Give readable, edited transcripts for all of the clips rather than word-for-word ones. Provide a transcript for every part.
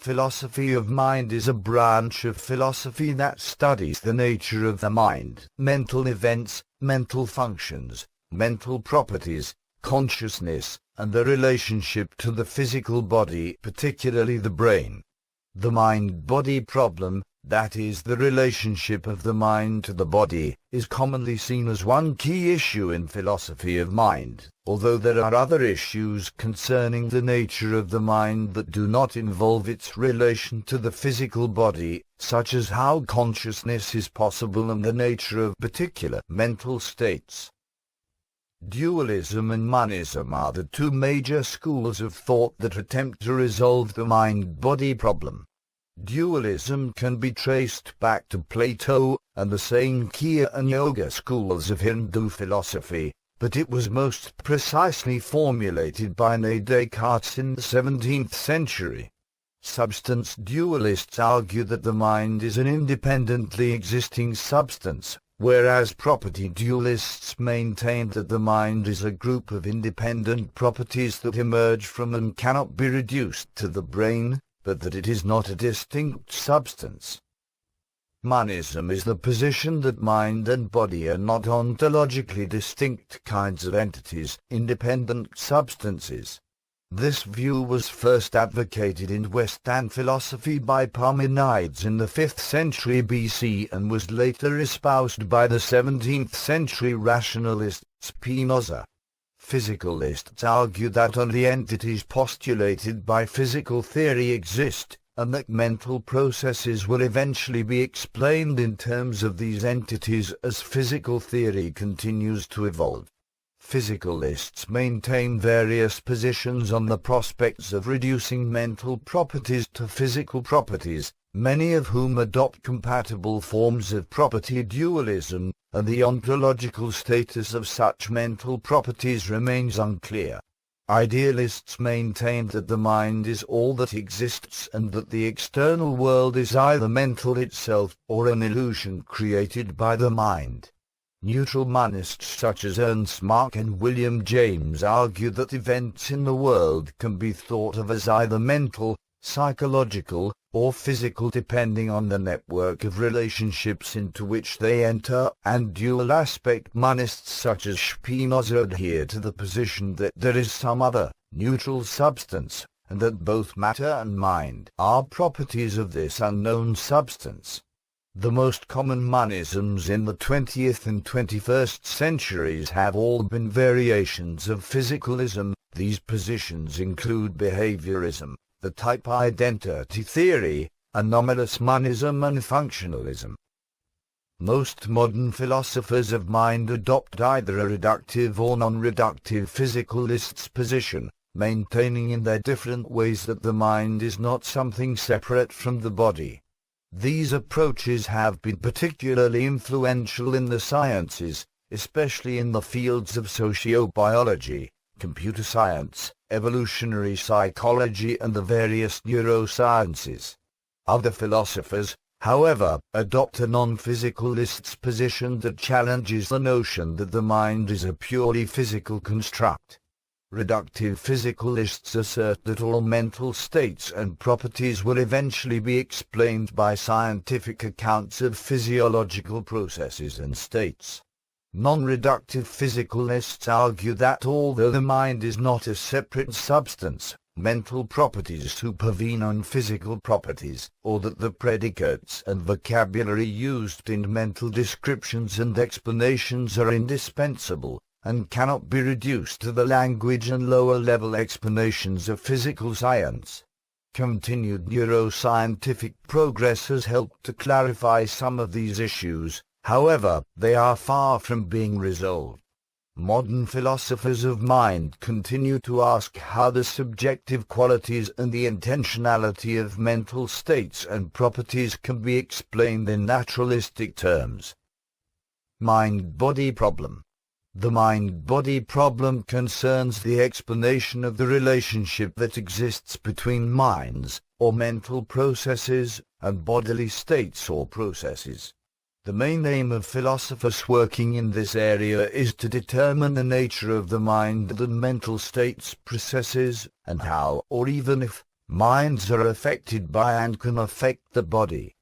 Philosophy of mind is a branch of philosophy that studies the nature of the mind, mental events, mental functions, mental properties, consciousness, and the relationship to the physical body, particularly the brain. The mind-body problem, that is, the relationship of the mind to the body, is commonly seen as one key issue in philosophy of mind, although there are other issues concerning the nature of the mind that do not involve its relation to the physical body, such as how consciousness is possible and the nature of particular mental states. Dualism and monism are the two major schools of thought that attempt to resolve the mind-body problem. Dualism can be traced back to Plato and the Sankhya and Yoga schools of Hindu philosophy, but it was most precisely formulated by Descartes in the 17th century. Substance dualists argue that the mind is an independently existing substance, whereas property dualists maintain that the mind is a group of independent properties that emerge from and cannot be reduced to the brain, but that it is not a distinct substance. Monism is the position that mind and body are not ontologically distinct kinds of entities, independent substances. This view was first advocated in Western philosophy by Parmenides in the 5th century BC and was later espoused by the 17th century rationalist Spinoza. Physicalists argue that only entities postulated by physical theory exist, and that mental processes will eventually be explained in terms of these entities as physical theory continues to evolve. Physicalists maintain various positions on the prospects of reducing mental properties to physical properties, many of whom adopt compatible forms of property dualism, and the ontological status of such mental properties remains unclear. Idealists maintain that the mind is all that exists and that the external world is either mental itself or an illusion created by the mind. Neutral monists such as Ernst Mach and William James argue that events in the world can be thought of as either mental, psychological, or physical depending on the network of relationships into which they enter, and dual aspect monists such as Spinoza adhere to the position that there is some other, neutral substance, and that both matter and mind are properties of this unknown substance. The most common monisms in the 20th and 21st centuries have all been variations of physicalism. These positions include behaviorism, the type identity theory, anomalous monism and functionalism. Most modern philosophers of mind adopt either a reductive or non-reductive physicalist's position, maintaining in their different ways that the mind is not something separate from the body. These approaches have been particularly influential in the sciences, especially in the fields of sociobiology, computer science, evolutionary psychology and the various neurosciences. Other philosophers, however, adopt a non-physicalist's position that challenges the notion that the mind is a purely physical construct. Reductive physicalists assert that all mental states and properties will eventually be explained by scientific accounts of physiological processes and states. Non-reductive physicalists argue that although the mind is not a separate substance, mental properties supervene on physical properties, or that the predicates and vocabulary used in mental descriptions and explanations are indispensable, and cannot be reduced to the language and lower-level explanations of physical science. Continued neuroscientific progress has helped to clarify some of these issues, however, they are far from being resolved. Modern philosophers of mind continue to ask how the subjective qualities and the intentionality of mental states and properties can be explained in naturalistic terms. Mind-body problem. The mind-body problem concerns the explanation of the relationship that exists between minds, or mental processes, and bodily states or processes. The main aim of philosophers working in this area is to determine the nature of the mind and mental states processes, and how, or even if, Minds are affected by and can affect the body.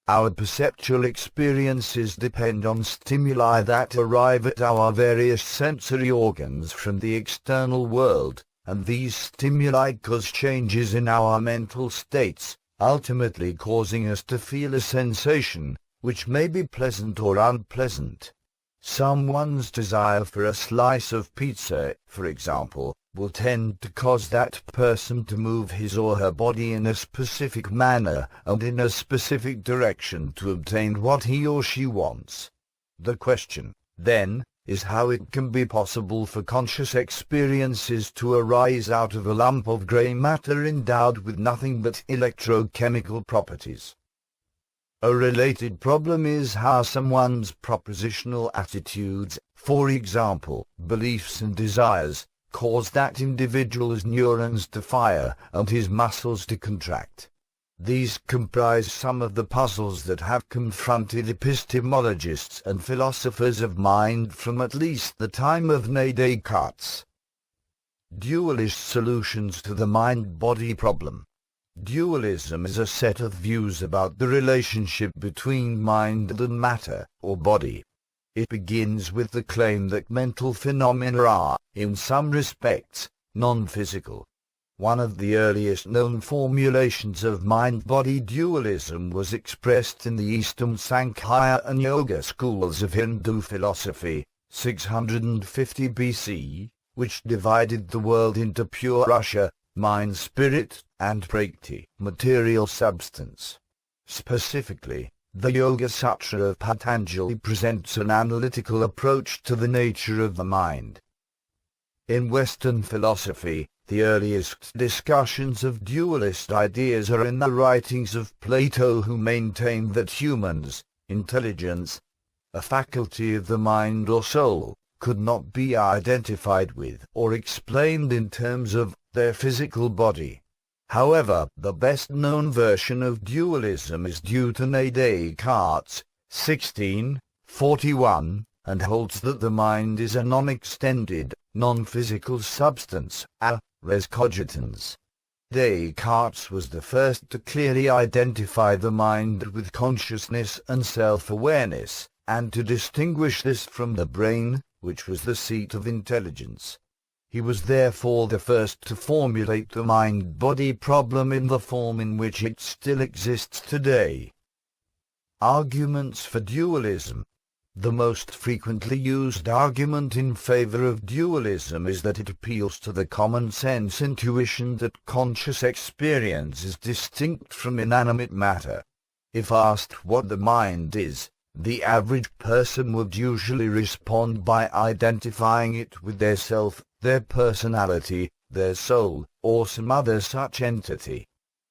Our perceptual experiences depend on stimuli that arrive at our various sensory organs from the external world, and these stimuli cause changes in our mental states, ultimately causing us to feel a sensation, which may be pleasant or unpleasant. Someone's desire for a slice of pizza, for example, will tend to cause that person to move his or her body in a specific manner and in a specific direction to obtain what he or she wants. The question, then, is how it can be possible for conscious experiences to arise out of a lump of grey matter endowed with nothing but electrochemical properties. A related problem is how someone's propositional attitudes, for example, beliefs and desires, cause that individual's neurons to fire and his muscles to contract. These comprise some of the puzzles that have confronted epistemologists and philosophers of mind from at least the time of Descartes. Dualist solutions to the mind-body problem. Dualism is a set of views about the relationship between mind and matter, or body. It begins with the claim that mental phenomena are, in some respects, non-physical. One of the earliest known formulations of mind-body dualism was expressed in the Eastern Sankhya and Yoga schools of Hindu philosophy, 650 BC, which divided the world into pure Russia, mind-spirit, and prakriti, material substance. Specifically, the Yoga Sutra of Patanjali presents an analytical approach to the nature of the mind. In Western philosophy, the earliest discussions of dualist ideas are in the writings of Plato, who maintained that humans, intelligence, a faculty of the mind or soul, could not be identified with or explained in terms of their physical body. However, the best-known version of dualism is due to Descartes, 1641, and holds that the mind is a non-extended, non-physical substance, a res cogitans. Descartes was the first to clearly identify the mind with consciousness and self-awareness, and to distinguish this from the brain, which was the seat of intelligence. He was therefore the first to formulate the mind-body problem in the form in which it still exists today. Arguments for dualism. The most frequently used argument in favor of dualism is that it appeals to the common-sense intuition that conscious experience is distinct from inanimate matter. If asked what the mind is, the average person would usually respond by identifying it with their self, their personality, their soul, or some other such entity.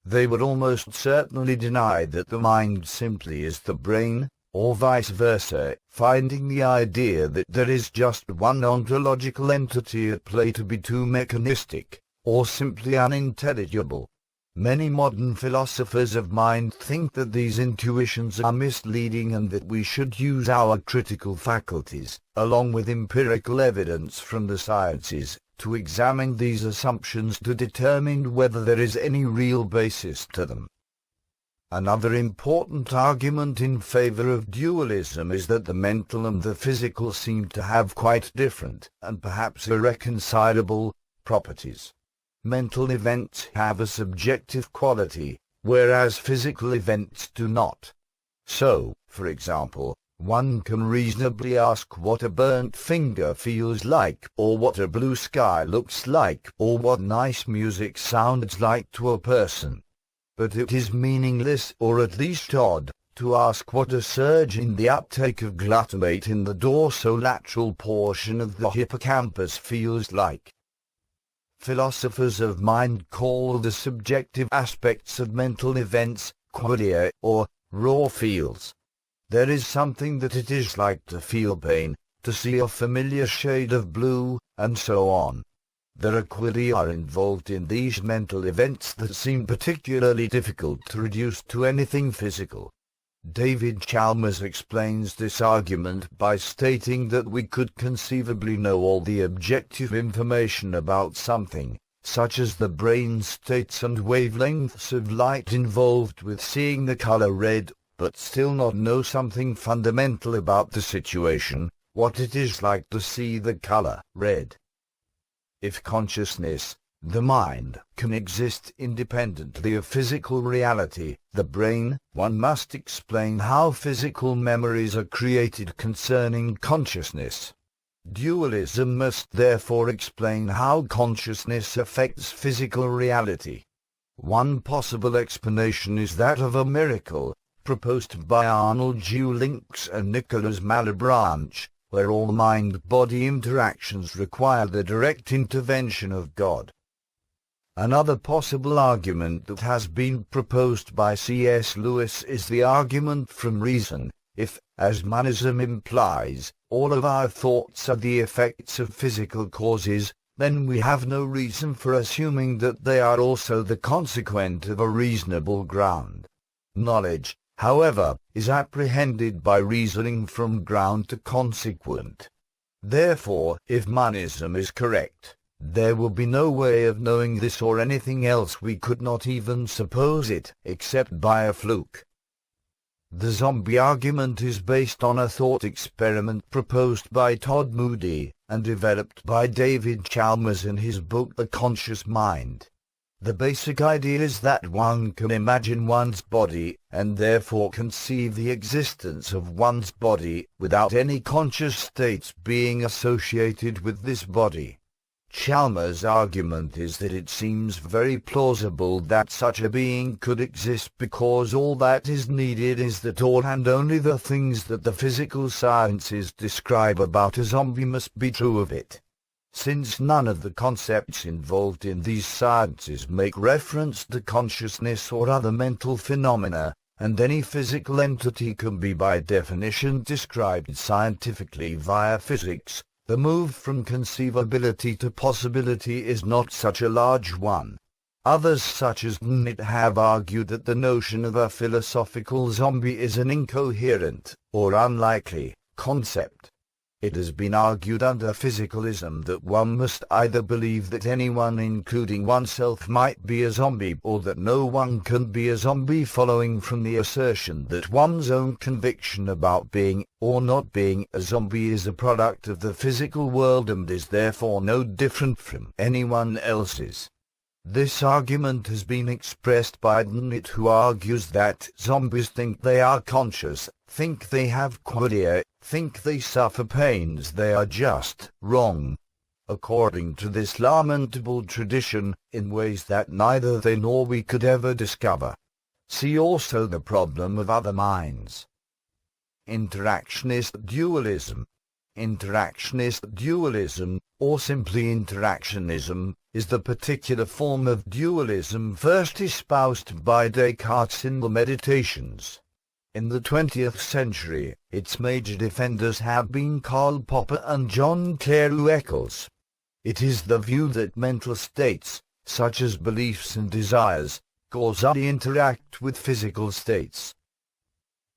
They would almost certainly deny that the mind simply is the brain, or vice versa, finding the idea that there is just one ontological entity at play to be too mechanistic, or simply unintelligible. Many modern philosophers of mind think that these intuitions are misleading and that we should use our critical faculties, along with empirical evidence from the sciences, to examine these assumptions to determine whether there is any real basis to them. Another important argument in favor of dualism is that the mental and the physical seem to have quite different, and perhaps irreconcilable, properties. Mental events have a subjective quality, whereas physical events do not. So, for example, one can reasonably ask what a burnt finger feels like, or what a blue sky looks like, or what nice music sounds like to a person. But it is meaningless, or at least odd, to ask what a surge in the uptake of glutamate in the dorsolateral portion of the hippocampus feels like. Philosophers of mind call the subjective aspects of mental events qualia, or raw feels. There is something that it is like to feel pain, to see a familiar shade of blue, and so on. There are qualia involved in these mental events that seem particularly difficult to reduce to anything physical. David Chalmers explains this argument by stating that we could conceivably know all the objective information about something, such as the brain states and wavelengths of light involved with seeing the color red, but still not know something fundamental about the situation, what it is like to see the color red. If consciousness, the mind, can exist independently of physical reality, the brain, one must explain how physical memories are created concerning consciousness. Dualism must therefore explain how consciousness affects physical reality. One possible explanation is that of a miracle, proposed by Arnold Duelist and Nicholas Malebranche, where all mind-body interactions require the direct intervention of God. Another possible argument that has been proposed by C.S. Lewis is the argument from reason. If, as monism implies, all of our thoughts are the effects of physical causes, then we have no reason for assuming that they are also the consequent of a reasonable ground. Knowledge, however, is apprehended by reasoning from ground to consequent. Therefore, if monism is correct, there will be no way of knowing this or anything else. We could not even suppose it, except by a fluke. The zombie argument is based on a thought experiment proposed by Todd Moody, and developed by David Chalmers in his book The Conscious Mind. The basic idea is that one can imagine one's body, and therefore conceive the existence of one's body, without any conscious states being associated with this body. Chalmers' argument is that it seems very plausible that such a being could exist because all that is needed is that all and only the things that the physical sciences describe about a zombie must be true of it. Since none of the concepts involved in these sciences make reference to consciousness or other mental phenomena, and any physical entity can be by definition described scientifically via physics, the move from conceivability to possibility is not such a large one. Others such as Nit have argued that the notion of a philosophical zombie is an incoherent, or unlikely, concept. It has been argued under physicalism that one must either believe that anyone including oneself might be a zombie or that no one can be a zombie, following from the assertion that one's own conviction about being or not being a zombie is a product of the physical world and is therefore no different from anyone else's. This argument has been expressed by Dennett, who argues that zombies think they are conscious, think they have qualia, think they suffer pains. They are just wrong, according to this lamentable tradition, in ways that neither they nor we could ever discover. See also the problem of other minds. Interactionist dualism. Interactionist dualism, or simply interactionism, is the particular form of dualism first espoused by Descartes in the Meditations. In the 20th century, its major defenders have been Karl Popper and John Carew Eccles. It is the view that mental states, such as beliefs and desires, causally interact with physical states.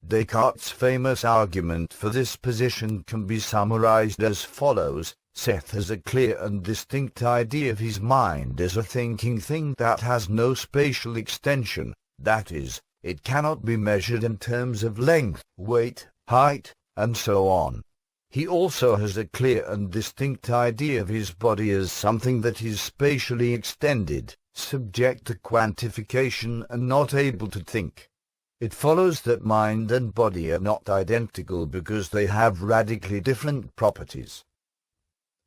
Descartes' famous argument for this position can be summarized as follows: Seth has a clear and distinct idea of his mind as a thinking thing that has no spatial extension, that is, it cannot be measured in terms of length, weight, height, and so on. He also has a clear and distinct idea of his body as something that is spatially extended, subject to quantification and not able to think. It follows that mind and body are not identical because they have radically different properties.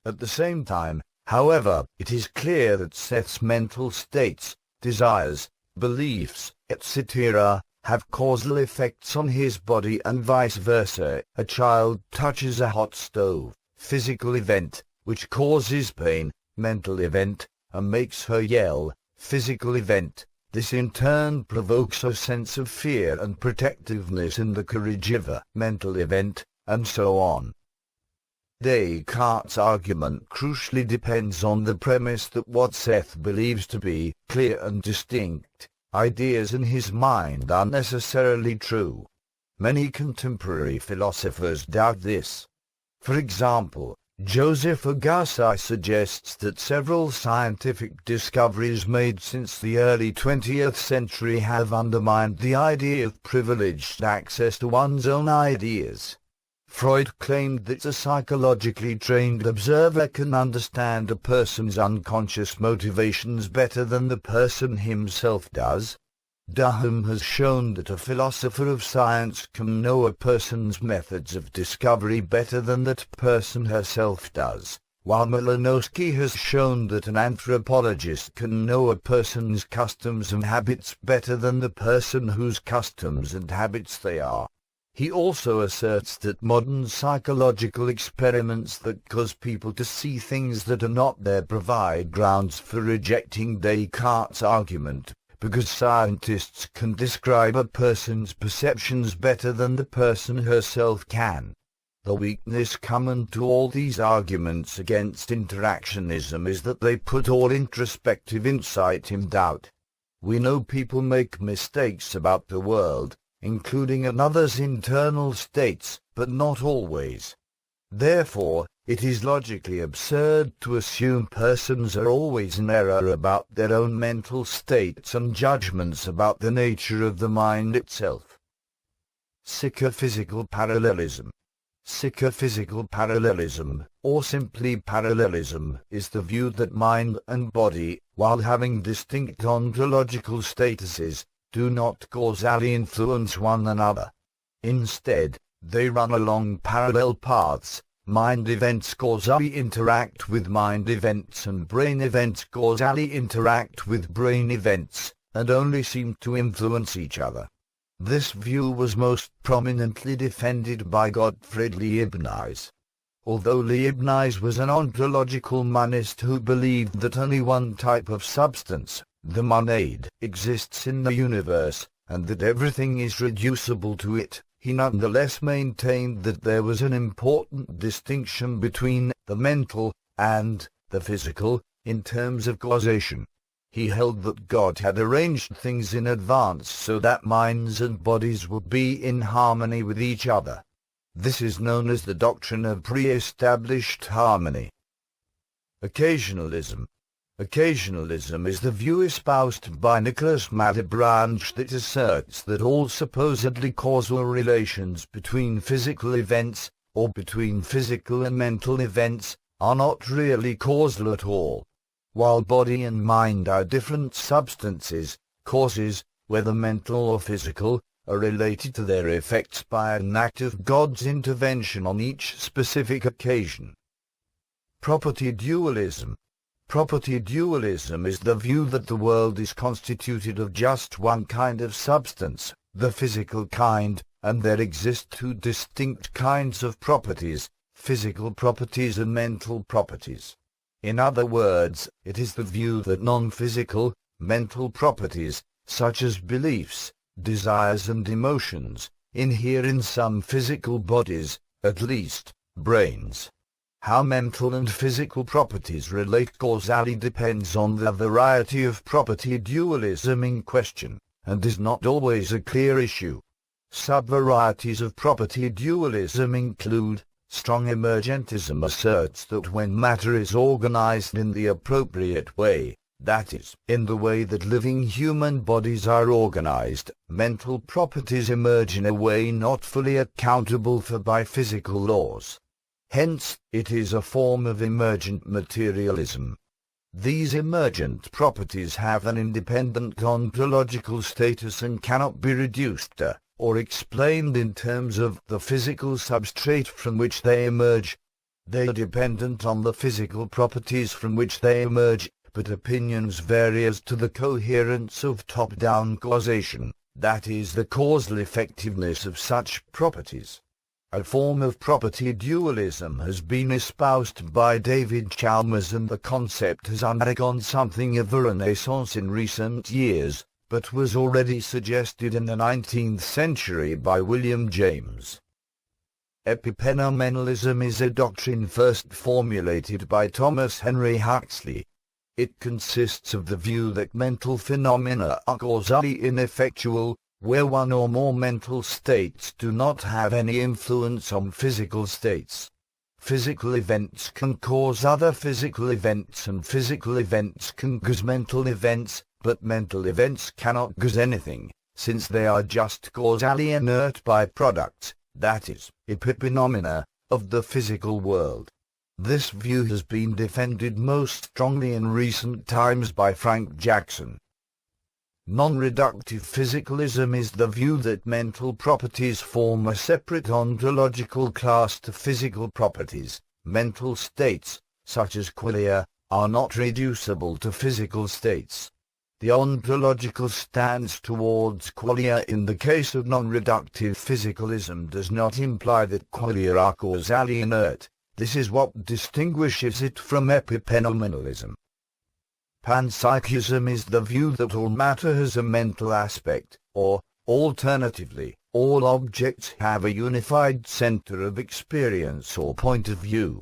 At the same time, however, it is clear that Seth's mental states, desires, beliefs, etc., have causal effects on his body and vice versa. A child touches a hot stove, physical event, which causes pain, mental event, and makes her yell, physical event. This in turn provokes a sense of fear and protectiveness in the caregiver, mental event, and so on. Descartes' argument crucially depends on the premise that what Seth believes to be clear and distinct ideas in his mind are necessarily true. Many contemporary philosophers doubt this. For example, Joseph Agassi suggests that several scientific discoveries made since the early 20th century have undermined the idea of privileged access to one's own ideas. Freud claimed that a psychologically trained observer can understand a person's unconscious motivations better than the person himself does. Hume has shown that a philosopher of science can know a person's methods of discovery better than that person herself does, while Malinowski has shown that an anthropologist can know a person's customs and habits better than the person whose customs and habits they are. He also asserts that modern psychological experiments that cause people to see things that are not there provide grounds for rejecting Descartes' argument, because scientists can describe a person's perceptions better than the person herself can. The weakness common to all these arguments against interactionism is that they put all introspective insight in doubt. We know people make mistakes about the world, including another's internal states, but not always. Therefore, it is logically absurd to assume persons are always in error about their own mental states and judgments about the nature of the mind itself. Psychophysical parallelism. Psychophysical parallelism, or simply parallelism, is the view that mind and body, while having distinct ontological statuses, do not causally influence one another. Instead, they run along parallel paths. Mind events causally interact with mind events and brain events causally interact with brain events, and only seem to influence each other. This view was most prominently defended by Gottfried Leibniz. Although Leibniz was an ontological monist who believed that only one type of substance, the monad, exists in the universe, and that everything is reducible to it, he nonetheless maintained that there was an important distinction between the mental and the physical in terms of causation. He held that God had arranged things in advance so that minds and bodies would be in harmony with each other. This is known as the doctrine of pre-established harmony. Occasionalism. Occasionalism is the view espoused by Nicholas Malebranche that asserts that all supposedly causal relations between physical events, or between physical and mental events, are not really causal at all. While body and mind are different substances, causes, whether mental or physical, are related to their effects by an act of God's intervention on each specific occasion. Property dualism. Property dualism is the view that the world is constituted of just one kind of substance, the physical kind, and there exist two distinct kinds of properties, physical properties and mental properties. In other words, it is the view that non-physical, mental properties, such as beliefs, desires and emotions, inhere in some physical bodies, at least, brains. How mental and physical properties relate causally depends on the variety of property dualism in question, and is not always a clear issue. Subvarieties of property dualism include: strong emergentism asserts that when matter is organized in the appropriate way, that is, in the way that living human bodies are organized, mental properties emerge in a way not fully accountable for by physical laws. Hence, it is a form of emergent materialism. These emergent properties have an independent ontological status and cannot be reduced to, or explained in terms of, the physical substrate from which they emerge. They are dependent on the physical properties from which they emerge, but opinions vary as to the coherence of top-down causation, that is, the causal effectiveness of such properties. A form of property dualism has been espoused by David Chalmers, and the concept has undergone something of a renaissance in recent years, but was already suggested in the 19th century by William James. Epiphenomenalism is a doctrine first formulated by Thomas Henry Huxley. It consists of the view that mental phenomena are causally ineffectual, where one or more mental states do not have any influence on physical states. Physical events can cause other physical events, and physical events can cause mental events, but mental events cannot cause anything, since they are just causally inert byproducts, that is, epiphenomena, of the physical world. This view has been defended most strongly in recent times by Frank Jackson. Non-reductive physicalism is the view that mental properties form a separate ontological class to physical properties. Mental states, such as qualia, are not reducible to physical states. The ontological stance towards qualia in the case of non-reductive physicalism does not imply that qualia are causally inert. This is what distinguishes it from epiphenomenalism. Panpsychism is the view that all matter has a mental aspect, or, alternatively, all objects have a unified center of experience or point of view.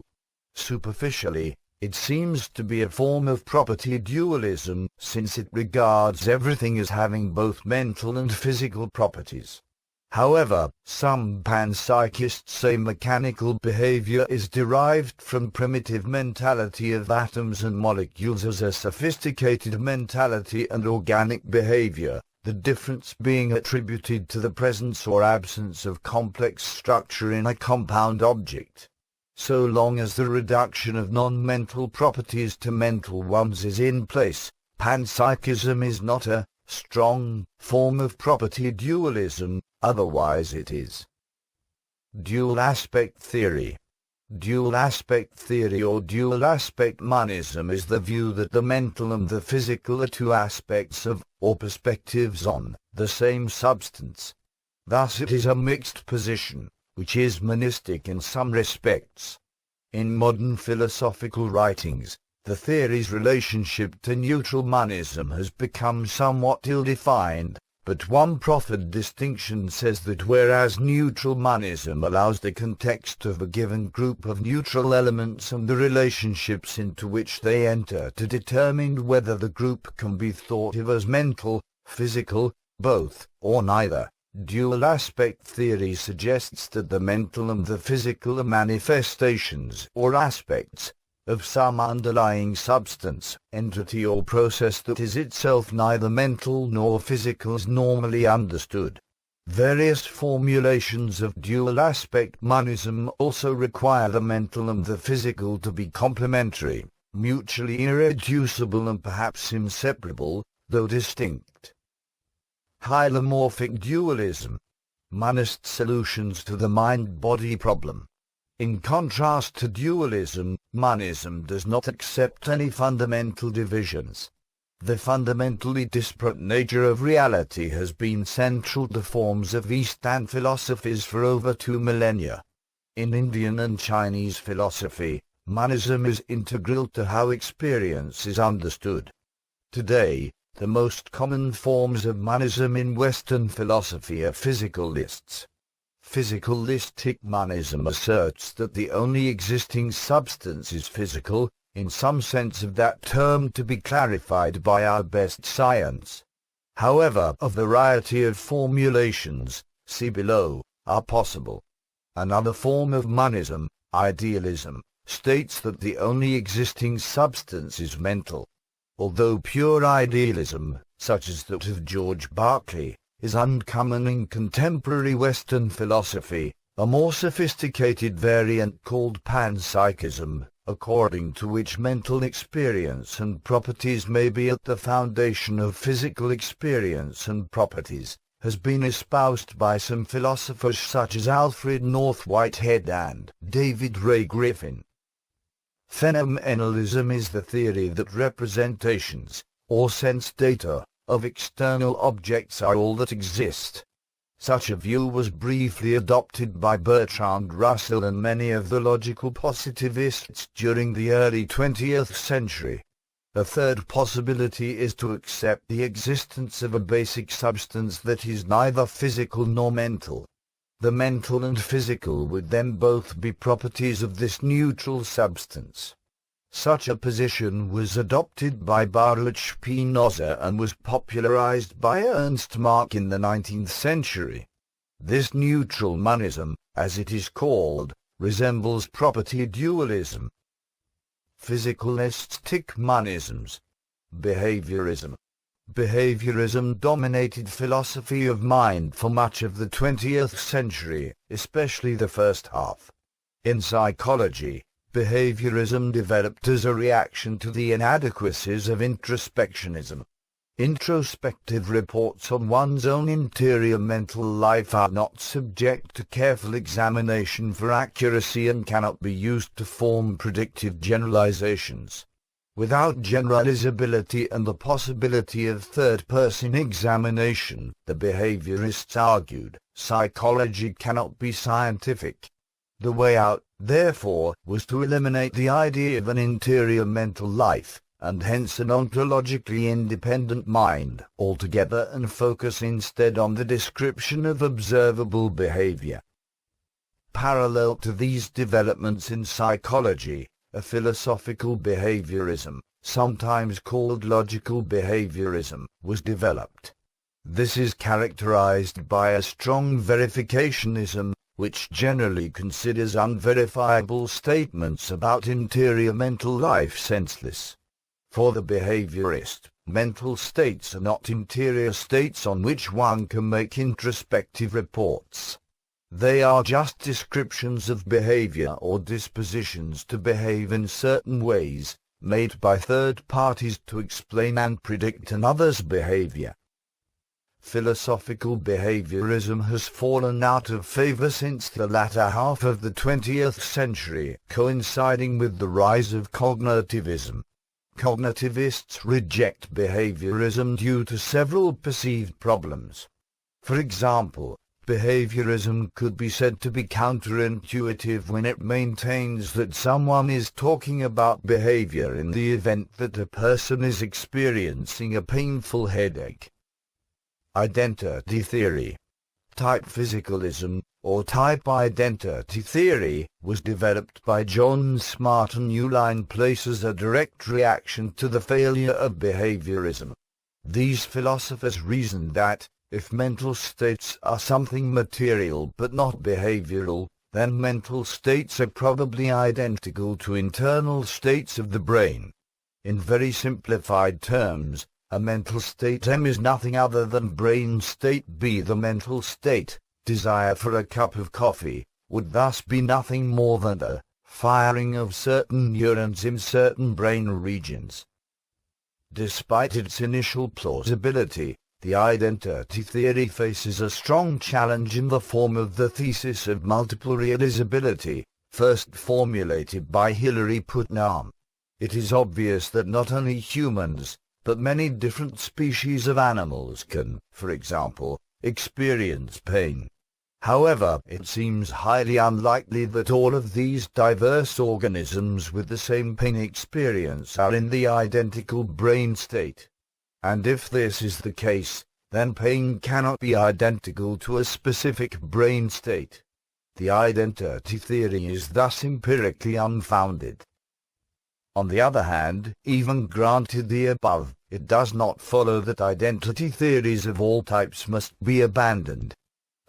Superficially, it seems to be a form of property dualism, since it regards everything as having both mental and physical properties. However, some panpsychists say mechanical behavior is derived from primitive mentality of atoms and molecules as a sophisticated mentality and organic behavior, the difference being attributed to the presence or absence of complex structure in a compound object. So long as the reduction of non-mental properties to mental ones is in place, panpsychism is not a strong form of property dualism, otherwise it is. Dual aspect theory. Dual aspect theory or dual aspect monism is the view that the mental and the physical are two aspects of, or perspectives on, the same substance. Thus it is a mixed position, which is monistic in some respects. In modern philosophical writings, the theory's relationship to neutral monism has become somewhat ill-defined, but one proffered distinction says that whereas neutral monism allows the context of a given group of neutral elements and the relationships into which they enter to determine whether the group can be thought of as mental, physical, both, or neither, dual aspect theory suggests that the mental and the physical are manifestations or aspects of some underlying substance, entity or process that is itself neither mental nor physical as normally understood. Various formulations of dual aspect monism also require the mental and the physical to be complementary, mutually irreducible and perhaps inseparable, though distinct. Hylomorphic dualism. Monist solutions to the mind-body problem. In contrast to dualism, monism does not accept any fundamental divisions. The fundamentally disparate nature of reality has been central to forms of Eastern philosophies for over 2 millennia. In Indian and Chinese philosophy, monism is integral to how experience is understood. Today, the most common forms of monism in Western philosophy are physicalists. Physicalistic monism asserts that the only existing substance is physical, in some sense of that term to be clarified by our best science. However, a variety of formulations, see below, are possible. Another form of monism, idealism, states that the only existing substance is mental. Although pure idealism, such as that of George Berkeley, is uncommon in contemporary Western philosophy, a more sophisticated variant called panpsychism, according to which mental experience and properties may be at the foundation of physical experience and properties, has been espoused by some philosophers such as Alfred North Whitehead and David Ray Griffin. Phenomenalism is the theory that representations, or sense data, of external objects are all that exist. Such a view was briefly adopted by Bertrand Russell and many of the logical positivists during the early 20th century. A third possibility is to accept the existence of a basic substance that is neither physical nor mental. The mental and physical would then both be properties of this neutral substance. Such a position was adopted by Baruch Spinoza and was popularized by Ernst Mach in the 19th century. This neutral monism, as it is called, resembles property dualism. Physicalistic monisms. Behaviorism. Behaviorism dominated philosophy of mind for much of the 20th century, especially the first half. In psychology, behaviorism developed as a reaction to the inadequacies of introspectionism. Introspective reports on one's own interior mental life are not subject to careful examination for accuracy and cannot be used to form predictive generalizations. Without generalizability and the possibility of third-person examination, the behaviorists argued, psychology cannot be scientific. The way out, therefore, was to eliminate the idea of an interior mental life, and hence an ontologically independent mind, altogether, and focus instead on the description of observable behavior. Parallel to these developments in psychology, a philosophical behaviorism, sometimes called logical behaviorism, was developed. This is characterized by a strong verificationism, which generally considers unverifiable statements about interior mental life senseless. For the behaviorist, mental states are not interior states on which one can make introspective reports. They are just descriptions of behavior or dispositions to behave in certain ways, made by third parties to explain and predict another's behavior. Philosophical behaviorism has fallen out of favor since the latter half of the 20th century, coinciding with the rise of cognitivism. Cognitivists reject behaviorism due to several perceived problems. For example, behaviorism could be said to be counterintuitive when it maintains that someone is talking about behavior in the event that a person is experiencing a painful headache. Identity theory. Type physicalism, or type identity theory, was developed by John Smart and Uline places a direct reaction to the failure of behaviorism. These philosophers reasoned that, if mental states are something material but not behavioral, then mental states are probably identical to internal states of the brain. In very simplified terms, a mental state M is nothing other than brain state B. The mental state, desire for a cup of coffee, would thus be nothing more than the firing of certain neurons in certain brain regions. Despite its initial plausibility, the identity theory faces a strong challenge in the form of the thesis of multiple realizability, first formulated by Hilary Putnam. It is obvious that not only humans, but many different species of animals can, for example, experience pain. However, it seems highly unlikely that all of these diverse organisms with the same pain experience are in the identical brain state. And if this is the case, then pain cannot be identical to a specific brain state. The identity theory is thus empirically unfounded. On the other hand, even granted the above, it does not follow that identity theories of all types must be abandoned.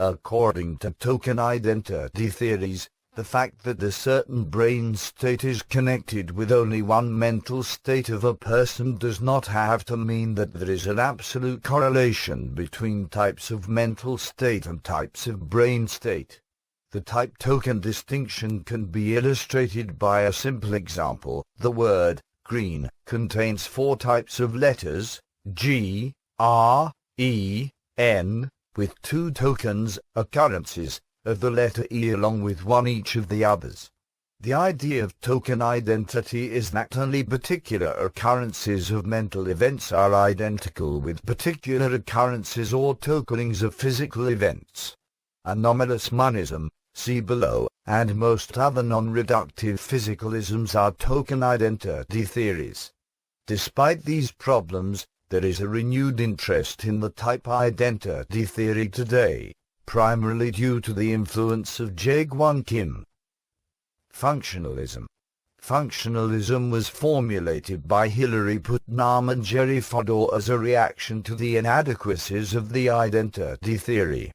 According to token identity theories, the fact that a certain brain state is connected with only one mental state of a person does not have to mean that there is an absolute correlation between types of mental state and types of brain state. The type-token distinction can be illustrated by a simple example. The word green contains 4 types of letters, G, R, E, N, with 2 tokens, occurrences, of the letter E along with 1 each of the others. The idea of token identity is that only particular occurrences of mental events are identical with particular occurrences or tokenings of physical events. Anomalous monism, see below, and most other non-reductive physicalisms are token identity theories. Despite these problems, there is a renewed interest in the type identity theory today, primarily due to the influence of Jae-Gwon Kim. Functionalism. Functionalism was formulated by Hilary Putnam and Jerry Fodor as a reaction to the inadequacies of the identity theory.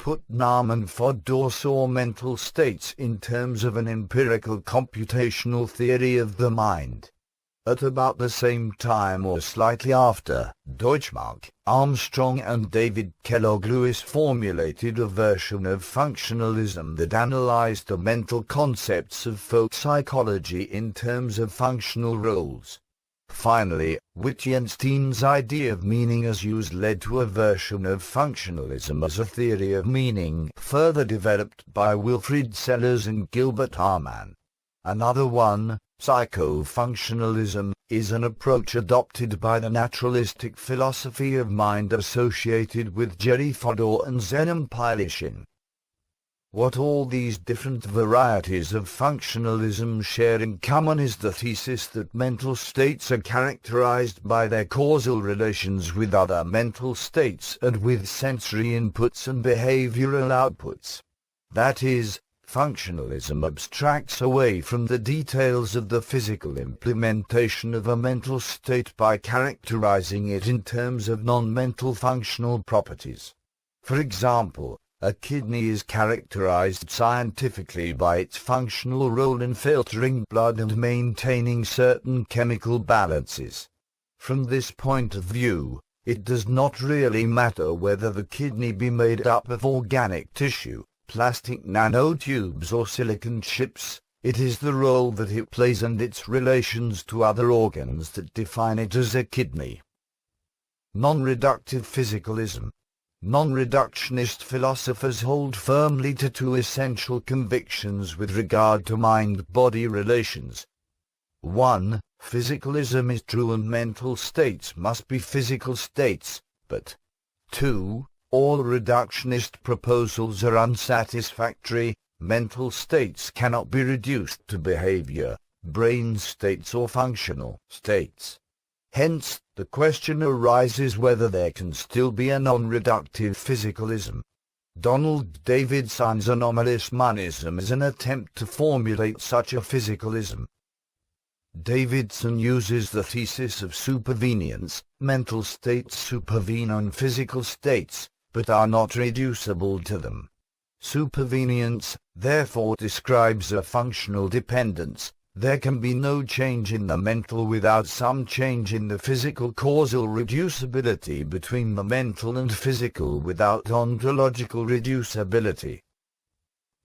put Nahm and Fodor saw mental states in terms of an empirical computational theory of the mind. At about the same time or slightly after, Deutschmark, Armstrong and David Kellogg Lewis formulated a version of functionalism that analyzed the mental concepts of folk psychology in terms of functional roles. Finally, Wittgenstein's idea of meaning as used led to a version of functionalism as a theory of meaning further developed by Wilfrid Sellers and Gilbert Harman. Another one, psychofunctionalism, is an approach adopted by the naturalistic philosophy of mind associated with Jerry Fodor and Zenon Pylyshyn. What all these different varieties of functionalism share in common is the thesis that mental states are characterized by their causal relations with other mental states and with sensory inputs and behavioral outputs. That is, functionalism abstracts away from the details of the physical implementation of a mental state by characterizing it in terms of non-mental functional properties. For example, a kidney is characterized scientifically by its functional role in filtering blood and maintaining certain chemical balances. From this point of view, it does not really matter whether the kidney be made up of organic tissue, plastic nanotubes or silicon chips. It is the role that it plays and its relations to other organs that define it as a kidney. Non-reductive physicalism. Non-reductionist philosophers hold firmly to two essential convictions with regard to mind-body relations. 1. Physicalism is true and mental states must be physical states, but 2. All reductionist proposals are unsatisfactory. Mental states cannot be reduced to behavior, brain states or functional states. Hence, the question arises whether there can still be a non-reductive physicalism. Donald Davidson's anomalous monism is an attempt to formulate such a physicalism. Davidson uses the thesis of supervenience. Mental states supervene on physical states, but are not reducible to them. Supervenience, therefore, describes a functional dependence. There can be no change in the mental without some change in the physical, causal reducibility between the mental and physical without ontological reducibility.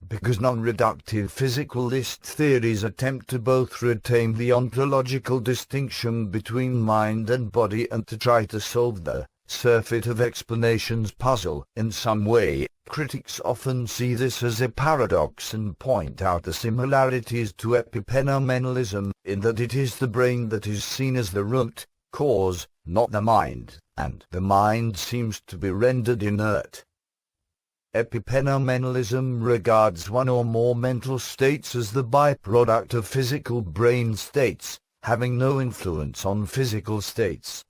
Because non-reductive physicalist theories attempt to both retain the ontological distinction between mind and body and to try to solve the surfeit of explanations puzzle in some way, critics often see this as a paradox and point out the similarities to epiphenomenalism, in that it is the brain that is seen as the root cause, not the mind, and the mind seems to be rendered inert. Epiphenomenalism regards one or more mental states as the byproduct of physical brain states, having no influence on physical states.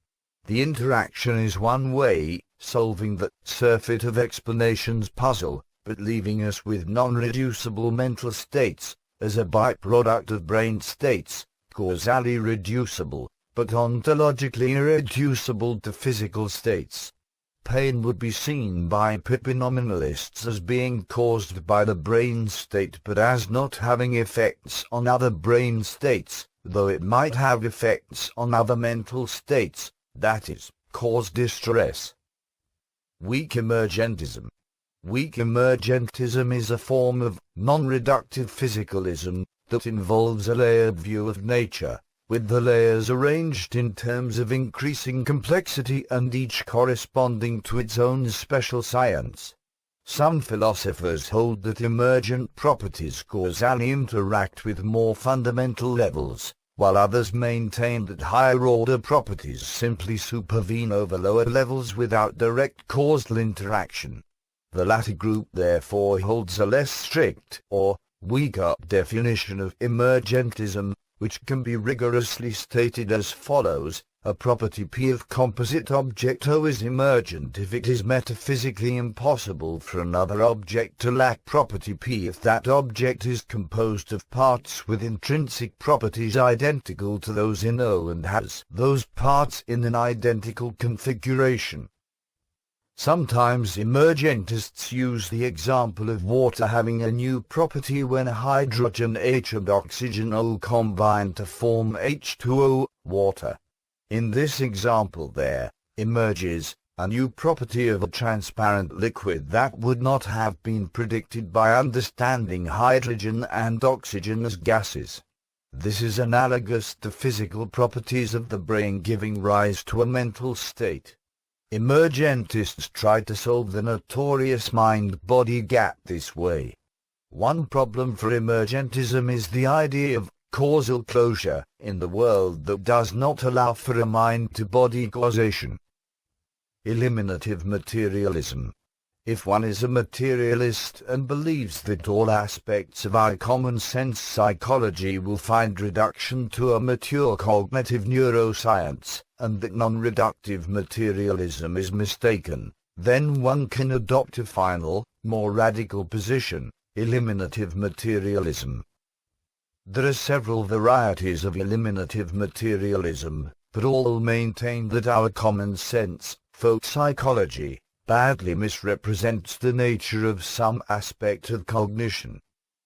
The interaction is one way, solving the surfeit of explanations puzzle, but leaving us with non-reducible mental states, as a byproduct of brain states, causally reducible, but ontologically irreducible to physical states. Pain would be seen by epiphenomenalists as being caused by the brain state but as not having effects on other brain states, though it might have effects on other mental states, that is, cause distress. Weak emergentism. Weak emergentism is a form of non-reductive physicalism that involves a layered view of nature, with the layers arranged in terms of increasing complexity and each corresponding to its own special science. Some philosophers hold that emergent properties causally interact with more fundamental levels, while others maintain that higher-order properties simply supervene over lower levels without direct causal interaction. The latter group therefore holds a less strict, or weaker, definition of emergentism, which can be rigorously stated as follows: a property P of composite object O is emergent if it is metaphysically impossible for another object to lack property P if that object is composed of parts with intrinsic properties identical to those in O and has those parts in an identical configuration. Sometimes emergentists use the example of water having a new property when hydrogen H and oxygen O combine to form H2O, water. In this example there emerges a new property of a transparent liquid that would not have been predicted by understanding hydrogen and oxygen as gases. This is analogous to physical properties of the brain giving rise to a mental state. Emergentists try to solve the notorious mind-body gap this way. One problem for emergentism is the idea of causal closure in the world that does not allow for a mind-to-body causation. Eliminative Materialism. If one is a materialist and believes that all aspects of our common-sense psychology will find reduction to a mature cognitive neuroscience, and that non-reductive materialism is mistaken, then one can adopt a final, more radical position, eliminative materialism. There are several varieties of eliminative materialism, but all maintain that our common sense, folk psychology, badly misrepresents the nature of some aspect of cognition.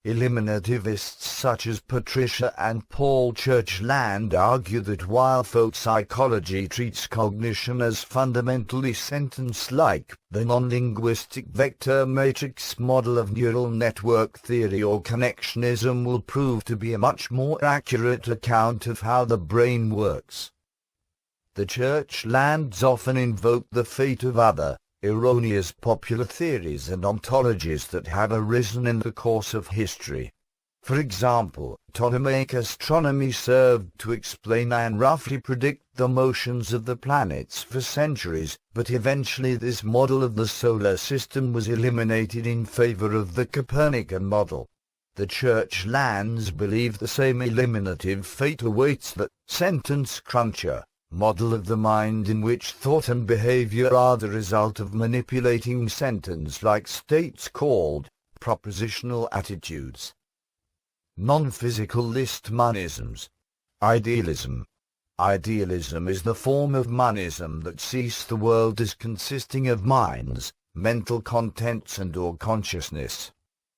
Eliminativists such as Patricia and Paul Churchland argue that while folk psychology treats cognition as fundamentally sentence-like, the non-linguistic vector matrix model of neural network theory or connectionism will prove to be a much more accurate account of how the brain works. The Churchlands often invoke the fate of other, erroneous popular theories and ontologies that have arisen in the course of history. For example, Ptolemaic astronomy served to explain and roughly predict the motions of the planets for centuries, but eventually this model of the solar system was eliminated in favor of the Copernican model. The Churchlands believe the same eliminative fate awaits the sentence cruncher model of the mind, in which thought and behavior are the result of manipulating sentence-like states called propositional attitudes. Non-physicalist monisms. Idealism. Idealism is the form of monism that sees the world as consisting of minds, mental contents and/or consciousness.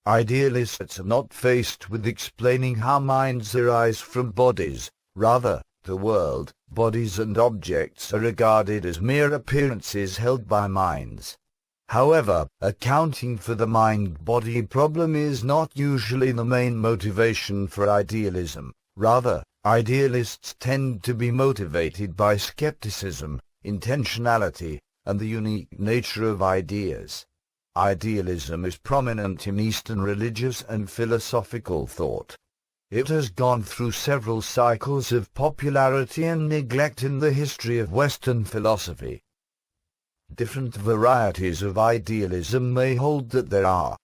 Idealists are not faced with explaining how minds arise from bodies. Rather, the world, bodies and objects are regarded as mere appearances held by minds. However, accounting for the mind-body problem is not usually the main motivation for idealism. Rather, idealists tend to be motivated by skepticism, intentionality, and the unique nature of ideas. Idealism is prominent in Eastern religious and philosophical thought. It has gone through several cycles of popularity and neglect in the history of Western philosophy. Different varieties of idealism may hold that there are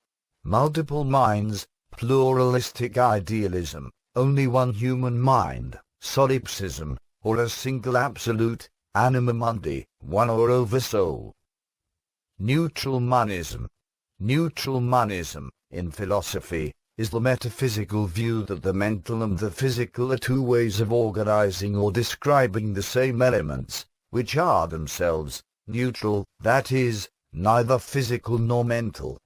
multiple minds, pluralistic idealism, only one human mind, solipsism, or a single absolute, anima mundi, one or oversoul. Neutral monism. Neutral monism, in philosophy, is the metaphysical view that the mental and the physical are two ways of organizing or describing the same elements, which are themselves neutral, that is, neither physical nor mental.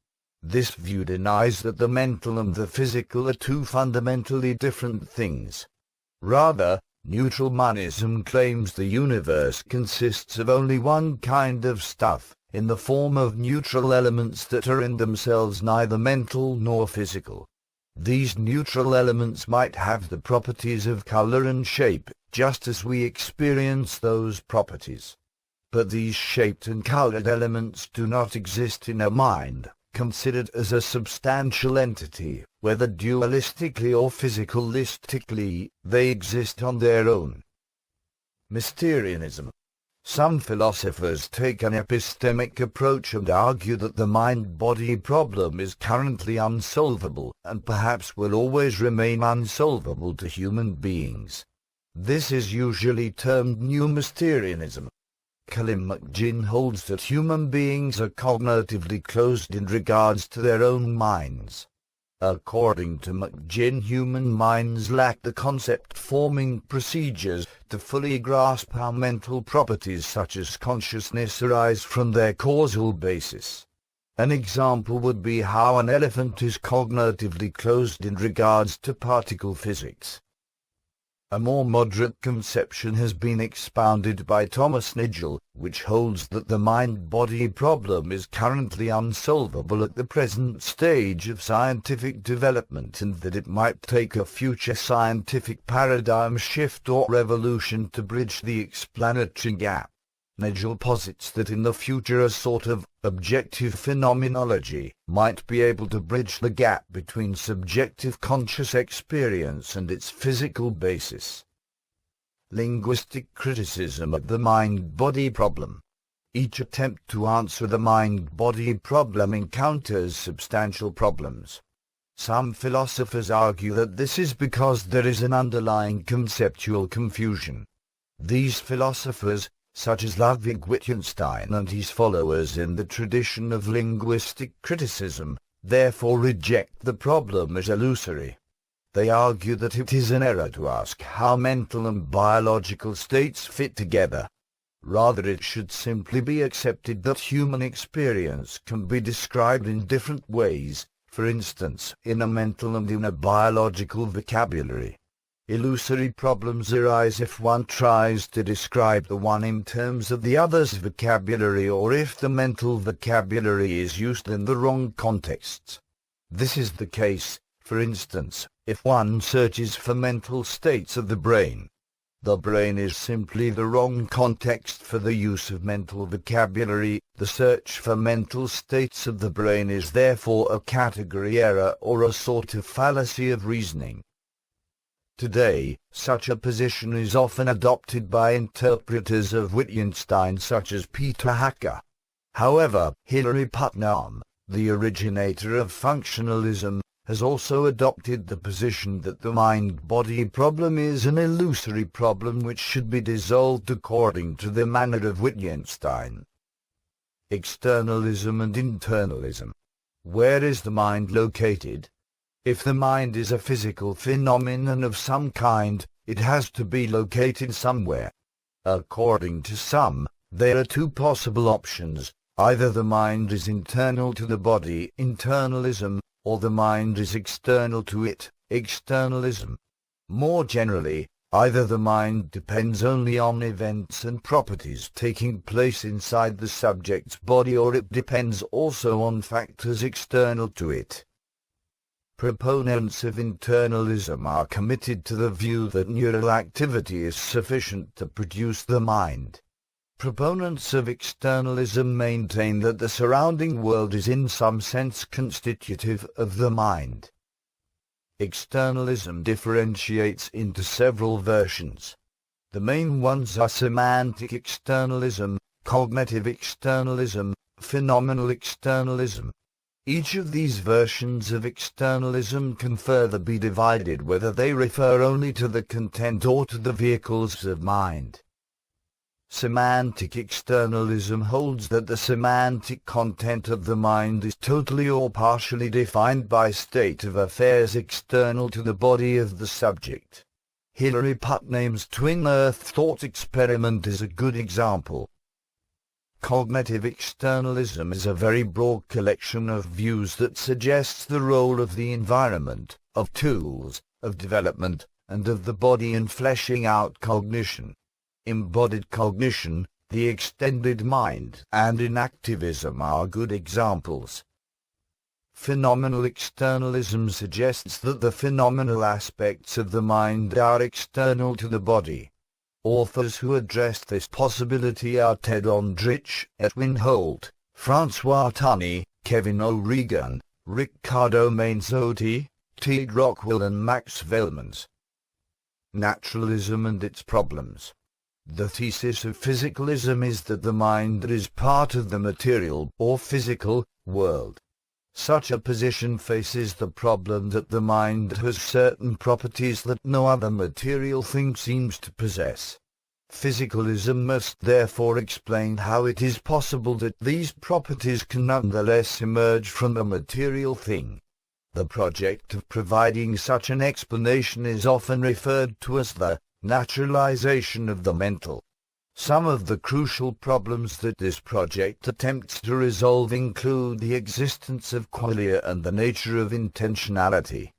This view denies that the mental and the physical are two fundamentally different things. Rather, neutral monism claims the universe consists of only one kind of stuff, in the form of neutral elements that are in themselves neither mental nor physical. These neutral elements might have the properties of color and shape, just as we experience those properties. But these shaped and colored elements do not exist in a mind, considered as a substantial entity, whether dualistically or physicalistically, they exist on their own. Mysterianism. Some philosophers take an epistemic approach and argue that the mind-body problem is currently unsolvable, and perhaps will always remain unsolvable to human beings. This is usually termed New Mysterianism. Colin McGinn holds that human beings are cognitively closed in regards to their own minds. According to McGinn, human minds lack the concept-forming procedures to fully grasp how mental properties such as consciousness arise from their causal basis. An example would be how an elephant is cognitively closed in regards to particle physics. A more moderate conception has been expounded by Thomas Nigel, which holds that the mind-body problem is currently unsolvable at the present stage of scientific development, and that it might take a future scientific paradigm shift or revolution to bridge the explanatory gap. Nigel posits that in the future a sort of objective phenomenology might be able to bridge the gap between subjective conscious experience and its physical basis. Linguistic criticism of the mind-body problem. Each attempt to answer the mind-body problem encounters substantial problems. Some philosophers argue that this is because there is an underlying conceptual confusion. These philosophers, such as Ludwig Wittgenstein and his followers in the tradition of linguistic criticism, therefore reject the problem as illusory. They argue that it is an error to ask how mental and biological states fit together. Rather, it should simply be accepted that human experience can be described in different ways, for instance, in a mental and in a biological vocabulary. Illusory problems arise if one tries to describe the one in terms of the other's vocabulary, or if the mental vocabulary is used in the wrong contexts. This is the case, for instance, if one searches for mental states of the brain. The brain is simply the wrong context for the use of mental vocabulary. The search for mental states of the brain is therefore a category error or a sort of fallacy of reasoning. Today, such a position is often adopted by interpreters of Wittgenstein such as Peter Hacker. However, Hilary Putnam, the originator of functionalism, has also adopted the position that the mind-body problem is an illusory problem which should be dissolved according to the manner of Wittgenstein. Externalism and internalism. Where is the mind located? If the mind is a physical phenomenon of some kind, it has to be located somewhere. According to some, there are two possible options: either the mind is internal to the body, internalism, or the mind is external to it, externalism. More generally, either the mind depends only on events and properties taking place inside the subject's body, or it depends also on factors external to it. Proponents of internalism are committed to the view that neural activity is sufficient to produce the mind. Proponents of externalism maintain that the surrounding world is in some sense constitutive of the mind. Externalism differentiates into several versions. The main ones are semantic externalism, cognitive externalism, phenomenal externalism. Each of these versions of externalism can further be divided whether they refer only to the content or to the vehicles of mind. Semantic externalism holds that the semantic content of the mind is totally or partially defined by state of affairs external to the body of the subject. Hilary Putnam's twin earth thought experiment is a good example. Cognitive externalism is a very broad collection of views that suggests the role of the environment, of tools, of development, and of the body in fleshing out cognition. Embodied cognition, the extended mind, and inactivism are good examples. Phenomenal externalism suggests that the phenomenal aspects of the mind are external to the body. Authors who address this possibility are Ted Ondrich, Edwin Holt, Francois Tunney, Kevin O'Regan, Riccardo Manzotti, T. Rockwell and Max Velmans. Naturalism and its problems. The thesis of physicalism is that the mind is part of the material or physical world. Such a position faces the problem that the mind has certain properties that no other material thing seems to possess. Physicalism must therefore explain how it is possible that these properties can nonetheless emerge from a material thing. The project of providing such an explanation is often referred to as the naturalization of the mental. Some of the crucial problems that this project attempts to resolve include the existence of qualia and the nature of intentionality.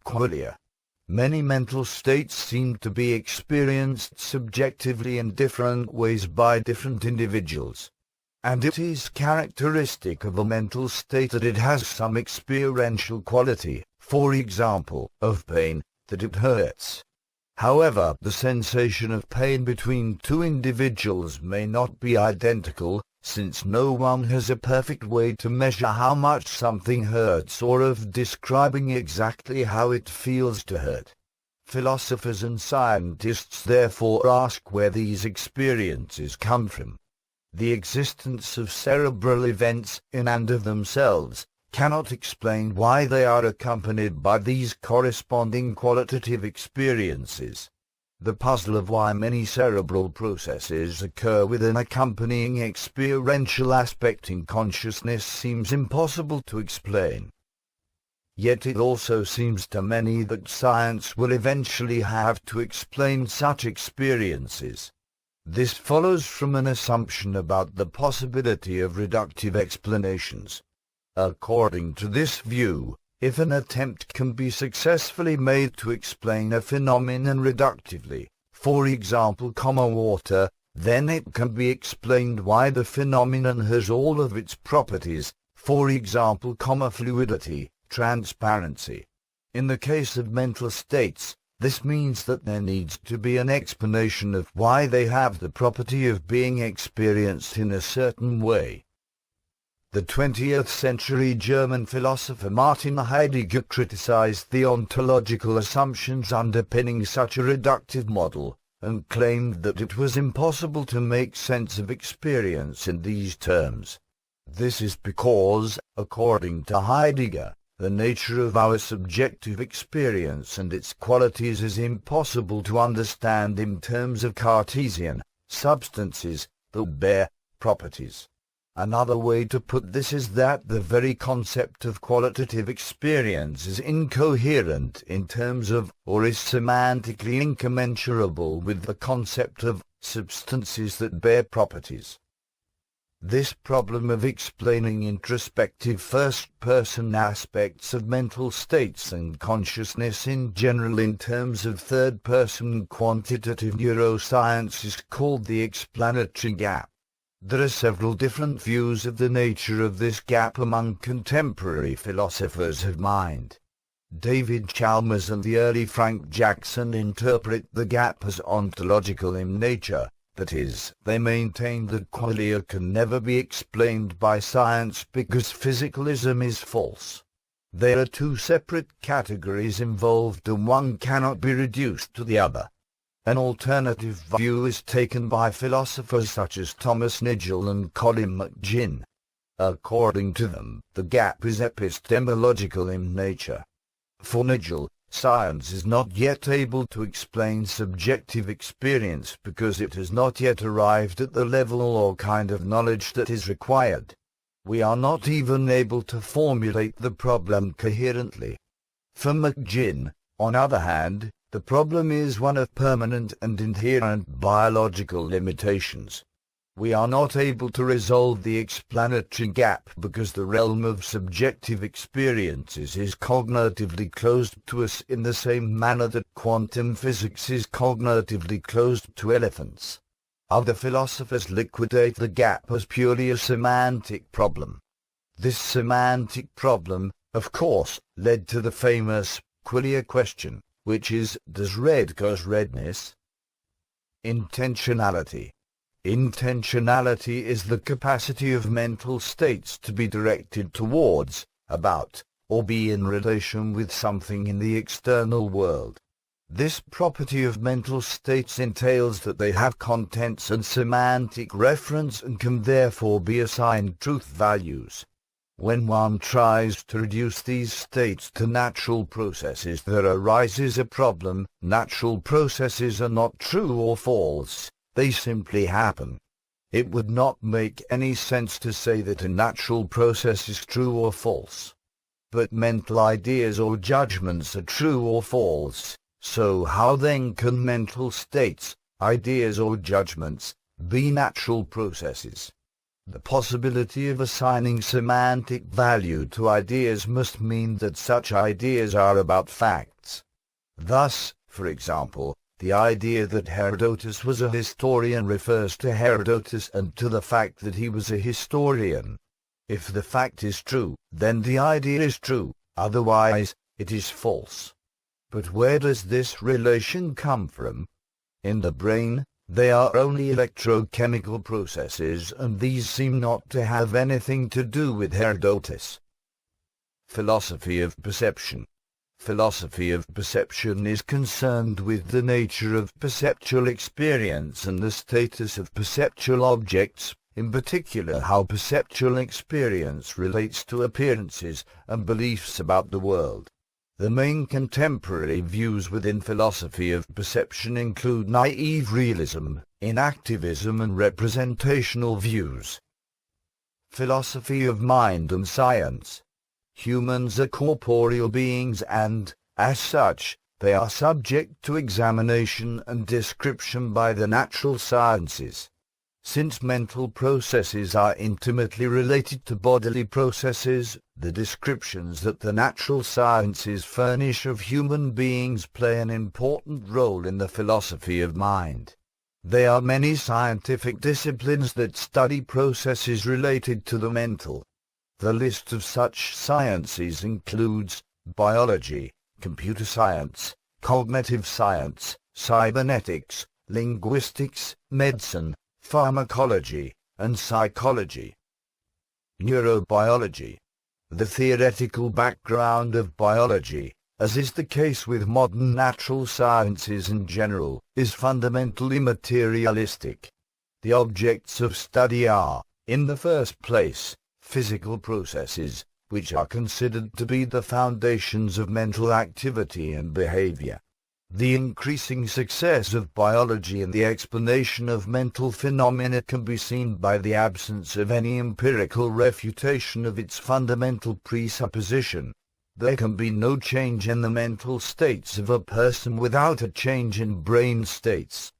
Qualia. Many mental states seem to be experienced subjectively in different ways by different individuals. And it is characteristic of a mental state that it has some experiential quality, for example, of pain, that it hurts. However, the sensation of pain between two individuals may not be identical, since no one has a perfect way to measure how much something hurts or of describing exactly how it feels to hurt. Philosophers and scientists therefore ask where these experiences come from. The existence of cerebral events in and of themselves cannot explain why they are accompanied by these corresponding qualitative experiences. The puzzle of why many cerebral processes occur with an accompanying experiential aspect in consciousness seems impossible to explain. Yet it also seems to many that science will eventually have to explain such experiences. This follows from an assumption about the possibility of reductive explanations. According to this view, if an attempt can be successfully made to explain a phenomenon reductively, for example, water, then it can be explained why the phenomenon has all of its properties, for example, fluidity, transparency. In the case of mental states, this means that there needs to be an explanation of why they have the property of being experienced in a certain way. The 20th century German philosopher Martin Heidegger criticized the ontological assumptions underpinning such a reductive model, and claimed that it was impossible to make sense of experience in these terms. This is because, according to Heidegger, the nature of our subjective experience and its qualities is impossible to understand in terms of Cartesian substances that bear properties. Another way to put this is that the very concept of qualitative experience is incoherent in terms of, or is semantically incommensurable with the concept of, substances that bear properties. This problem of explaining introspective first-person aspects of mental states and consciousness in general in terms of third-person quantitative neuroscience is called the explanatory gap. There are several different views of the nature of this gap among contemporary philosophers of mind. David Chalmers and the early Frank Jackson interpret the gap as ontological in nature. That is, they maintain that qualia can never be explained by science because physicalism is false. There are two separate categories involved and one cannot be reduced to the other. An alternative view is taken by philosophers such as Thomas Nigel and Colin McGinn. According to them, the gap is epistemological in nature. For Nigel, science is not yet able to explain subjective experience because it has not yet arrived at the level or kind of knowledge that is required. We are not even able to formulate the problem coherently. For McGinn, on the other hand, the problem is one of permanent and inherent biological limitations. We are not able to resolve the explanatory gap because the realm of subjective experiences is cognitively closed to us in the same manner that quantum physics is cognitively closed to elephants. Other philosophers liquidate the gap as purely a semantic problem. This semantic problem, of course, led to the famous qualia question, which is, does red cause redness? Intentionality. Intentionality is the capacity of mental states to be directed towards, about, or be in relation with something in the external world. This property of mental states entails that they have contents and semantic reference and can therefore be assigned truth values. When one tries to reduce these states to natural processes, there arises a problem. Natural processes are not true or false. They simply happen. It would not make any sense to say that a natural process is true or false. but mental ideas or judgments are true or false. So how then can mental states, ideas or judgments, be natural processes? The possibility of assigning semantic value to ideas must mean that such ideas are about facts. Thus, for example, the idea that Herodotus was a historian refers to Herodotus and to the fact that he was a historian. If the fact is true, then the idea is true, otherwise, it is false. But where does this relation come from? In the brain, they are only electrochemical processes, and these seem not to have anything to do with Herodotus. Philosophy of perception. Philosophy of perception is concerned with the nature of perceptual experience and the status of perceptual objects, in particular how perceptual experience relates to appearances and beliefs about the world. The main contemporary views within philosophy of perception include naive realism, inactivism and representational views. Philosophy of mind and science. Humans are corporeal beings and, as such, they are subject to examination and description by the natural sciences. Since mental processes are intimately related to bodily processes, the descriptions that the natural sciences furnish of human beings play an important role in the philosophy of mind. There are many scientific disciplines that study processes related to the mental. The list of such sciences includes biology, computer science, cognitive science, cybernetics, linguistics, medicine, pharmacology, and psychology. Neurobiology. The theoretical background of biology, as is the case with modern natural sciences in general, is fundamentally materialistic. The objects of study are, in the first place, physical processes, which are considered to be the foundations of mental activity and behavior. The increasing success of biology in the explanation of mental phenomena can be seen by the absence of any empirical refutation of its fundamental presupposition. There can be no change in the mental states of a person without a change in brain states.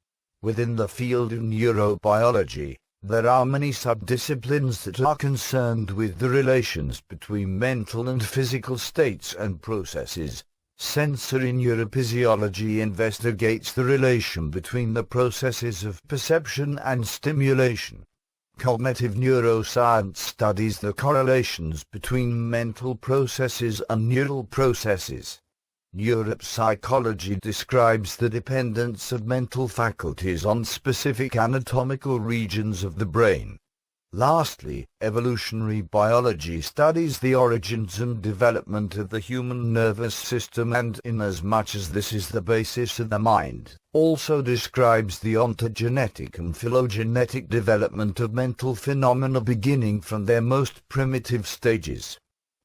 Within the field of neurobiology, there are many subdisciplines that are concerned with the relations between mental and physical states and processes. Sensory neurophysiology investigates the relation between the processes of perception and stimulation. Cognitive neuroscience studies the correlations between mental processes and neural processes. Neuropsychology describes the dependence of mental faculties on specific anatomical regions of the brain. Lastly, evolutionary biology studies the origins and development of the human nervous system and, inasmuch as this is the basis of the mind, also describes the ontogenetic and phylogenetic development of mental phenomena beginning from their most primitive stages.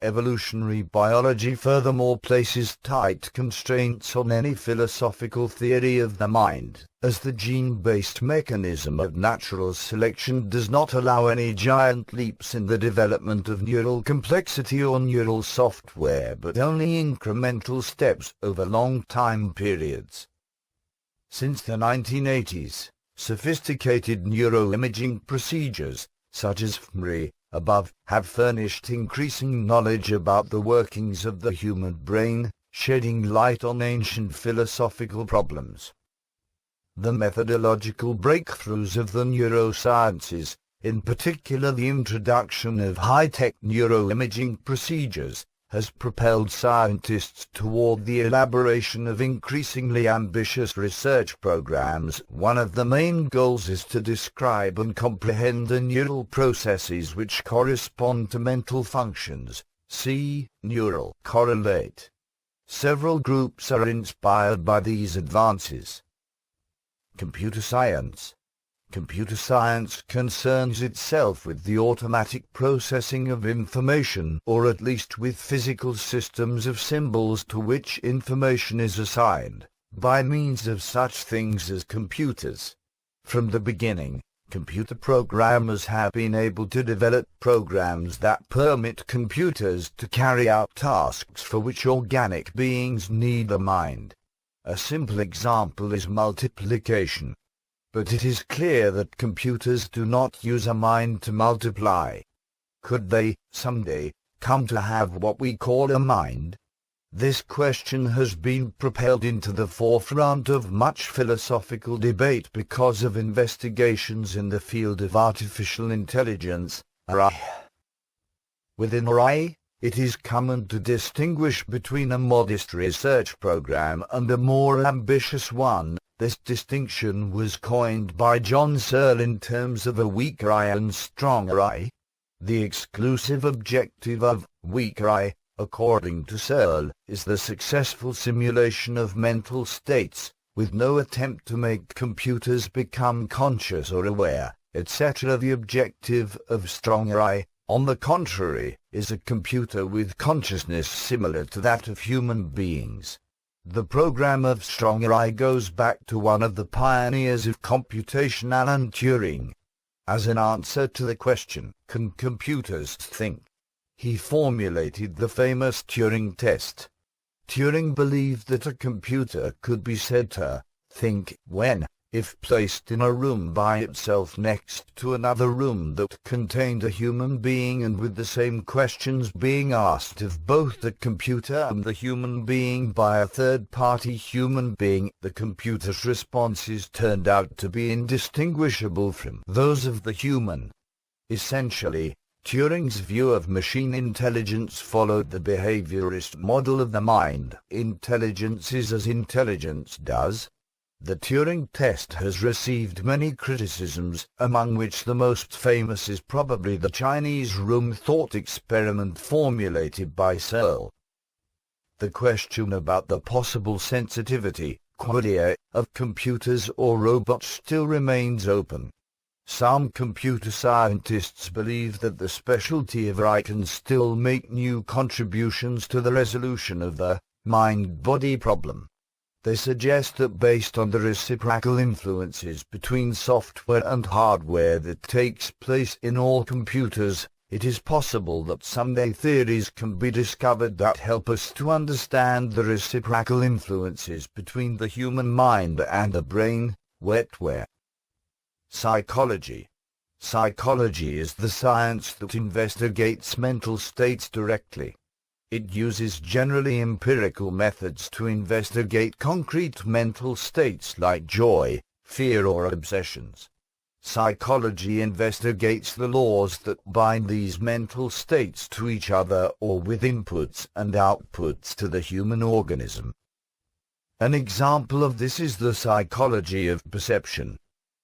Evolutionary biology furthermore places tight constraints on any philosophical theory of the mind, as the gene-based mechanism of natural selection does not allow any giant leaps in the development of neural complexity or neural software, but only incremental steps over long time periods. Since the 1980s, sophisticated neuroimaging procedures, such as fMRI, above, have furnished increasing knowledge about the workings of the human brain, shedding light on ancient philosophical problems. The methodological breakthroughs of the neurosciences, in particular the introduction of high-tech neuroimaging procedures, has propelled scientists toward the elaboration of increasingly ambitious research programs. One of the main goals is to describe and comprehend the neural processes which correspond to mental functions. See neural correlate. Several groups are inspired by these advances. Computer science. Computer science concerns itself with the automatic processing of information, or at least with physical systems of symbols to which information is assigned, by means of such things as computers. From the beginning, Computer programmers have been able to develop programs that permit computers to carry out tasks for which organic beings need a mind. A simple example is multiplication. But it is clear that computers do not use a mind to multiply. Could they, someday, come to have what we call a mind? This question has been propelled into the forefront of much philosophical debate because of investigations in the field of artificial intelligence, AI. Within AI, it is common to distinguish between a modest research program and a more ambitious one. This distinction was coined by John Searle in terms of a weaker I and stronger I. The exclusive objective of weaker I, according to Searle, is the successful simulation of mental states, with no attempt to make computers become conscious or aware, etc. The objective of stronger I, on the contrary, is a computer with consciousness similar to that of human beings. The program of stronger I goes back to one of the pioneers of computation, Alan Turing. As an answer to the question, can computers think? He formulated the famous Turing test. Turing believed that a computer could be said to think when, if placed in a room by itself next to another room that contained a human being and with the same questions being asked of both the computer and the human being by a third-party human being, the computer's responses turned out to be indistinguishable from those of the human. Essentially, Turing's view of machine intelligence followed the behaviorist model of the mind. Intelligence is as intelligence does. The Turing test has received many criticisms, among which the most famous is probably the Chinese room thought experiment formulated by Searle. The question about the possible sensitivity, qualia, of computers or robots still remains open. Some computer scientists believe that the specialty of AI can still make new contributions to the resolution of the mind-body problem. They suggest that based on the reciprocal influences between software and hardware that takes place in all computers, it is possible that someday theories can be discovered that help us to understand the reciprocal influences between the human mind and the brain, wetware. Psychology. Psychology is the science that investigates mental states directly. It uses generally empirical methods to investigate concrete mental states like joy, fear or obsessions. Psychology investigates the laws that bind these mental states to each other or with inputs and outputs to the human organism. An example of this is the psychology of perception.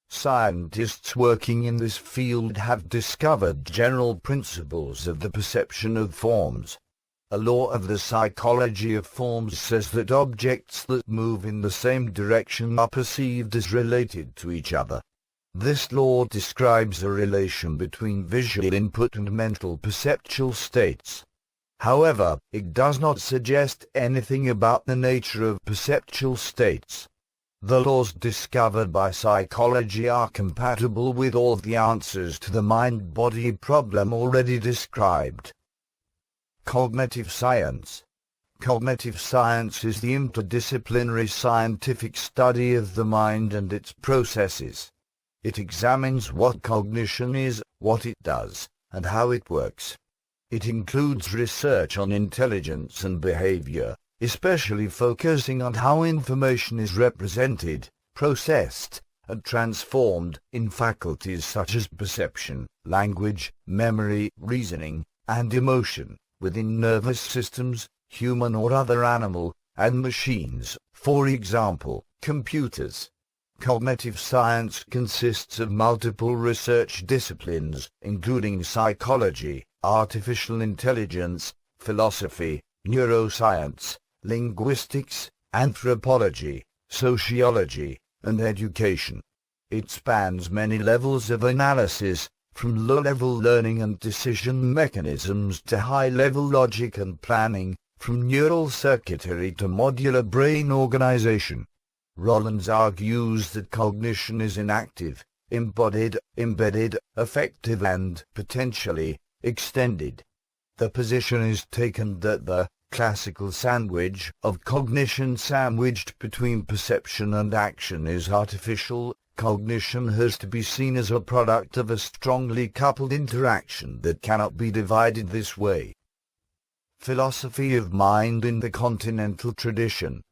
Scientists working in this field have discovered general principles of the perception of forms. A law of the psychology of forms says that objects that move in the same direction are perceived as related to each other. This law describes a relation between visual input and mental perceptual states. However, it does not suggest anything about the nature of perceptual states. The laws discovered by psychology are compatible with all the answers to the mind-body problem already described. Cognitive science. Cognitive science is the interdisciplinary scientific study of the mind and its processes. It examines what cognition is, what it does, and how it works. It includes research on intelligence and behavior, especially focusing on how information is represented, processed, and transformed in faculties such as perception, language, memory, reasoning, and emotion, within nervous systems, human or other animal, and machines, for example, computers. Cognitive science consists of multiple research disciplines, including psychology, artificial intelligence, philosophy, neuroscience, linguistics, anthropology, sociology, and education. It spans many levels of analysis, from low-level learning and decision mechanisms to high-level logic and planning, from neural circuitry to modular brain organization. Rollins argues that cognition is inactive, embodied, embedded, affective and, potentially, extended. The position is taken that the classical sandwich of cognition sandwiched between perception and action is artificial. Cognition has to be seen as a product of a strongly coupled interaction that cannot be divided this way. Philosophy of mind in the Continental tradition.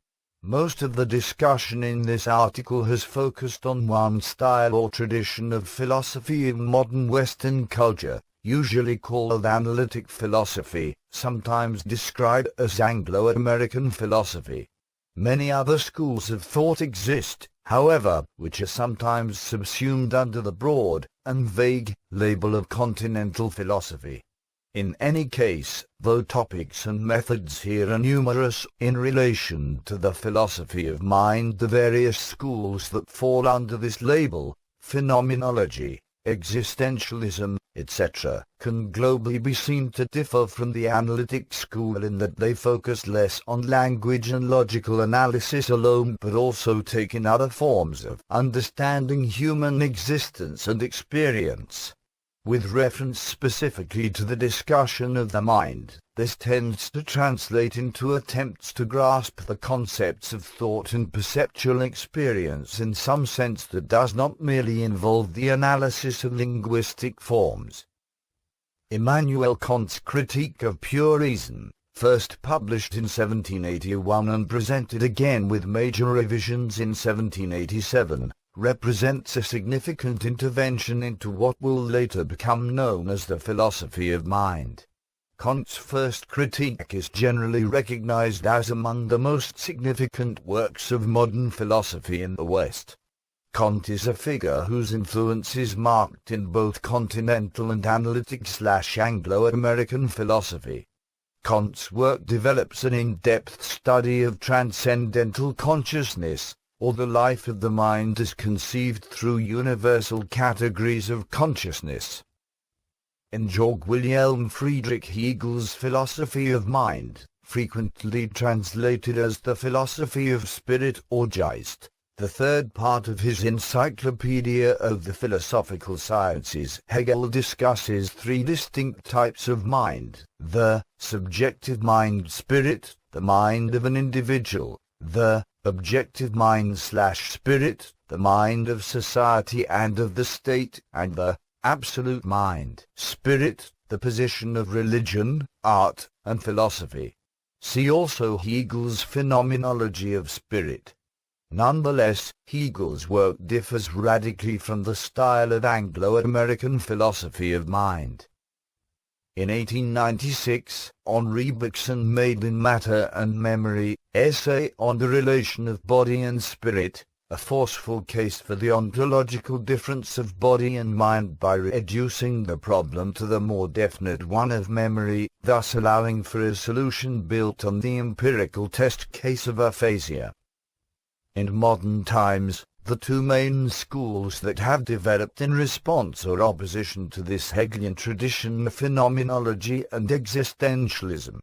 Most of the discussion in this article has focused on one style or tradition of philosophy in modern Western culture, usually called analytic philosophy, sometimes described as Anglo-American philosophy. Many other schools of thought exist, however, which are sometimes subsumed under the broad and vague label of continental philosophy. In any case, though topics and methods here are numerous in relation to the philosophy of mind, the various schools that fall under this label, phenomenology, existentialism, etc., can globally be seen to differ from the analytic school in that they focus less on language and logical analysis alone, but also take in other forms of understanding human existence and experience. With reference specifically to the discussion of the mind, this tends to translate into attempts to grasp the concepts of thought and perceptual experience in some sense that does not merely involve the analysis of linguistic forms. Immanuel Kant's Critique of Pure Reason, first published in 1781 and presented again with major revisions in 1787, represents a significant intervention into what will later become known as the philosophy of mind. Kant's first critique is generally recognized as among the most significant works of modern philosophy in the West. Kant is a figure whose influence is marked in both continental and analytic/Anglo-American philosophy. Kant's work develops an in-depth study of transcendental consciousness, or the life of the mind as conceived through universal categories of consciousness. In Georg Wilhelm Friedrich Hegel's philosophy of mind, frequently translated as the philosophy of spirit or Geist, the third part of his Encyclopedia of the Philosophical Sciences, Hegel discusses three distinct types of mind: the subjective mind-spirit, the mind of an individual; the objective mind/spirit, the mind of society and of the state; and the absolute mind-spirit, the position of religion, art, and philosophy. See also Hegel's Phenomenology of Spirit. Nonetheless, Hegel's work differs radically from the style of Anglo-American philosophy of mind. In 1896, Henri Bergson made in Matter and Memory, Essay on the Relation of Body and Spirit, a forceful case for the ontological difference of body and mind by reducing the problem to the more definite one of memory, thus allowing for a solution built on the empirical test case of aphasia. In modern times, the two main schools that have developed in response or opposition to this Hegelian tradition are phenomenology and existentialism.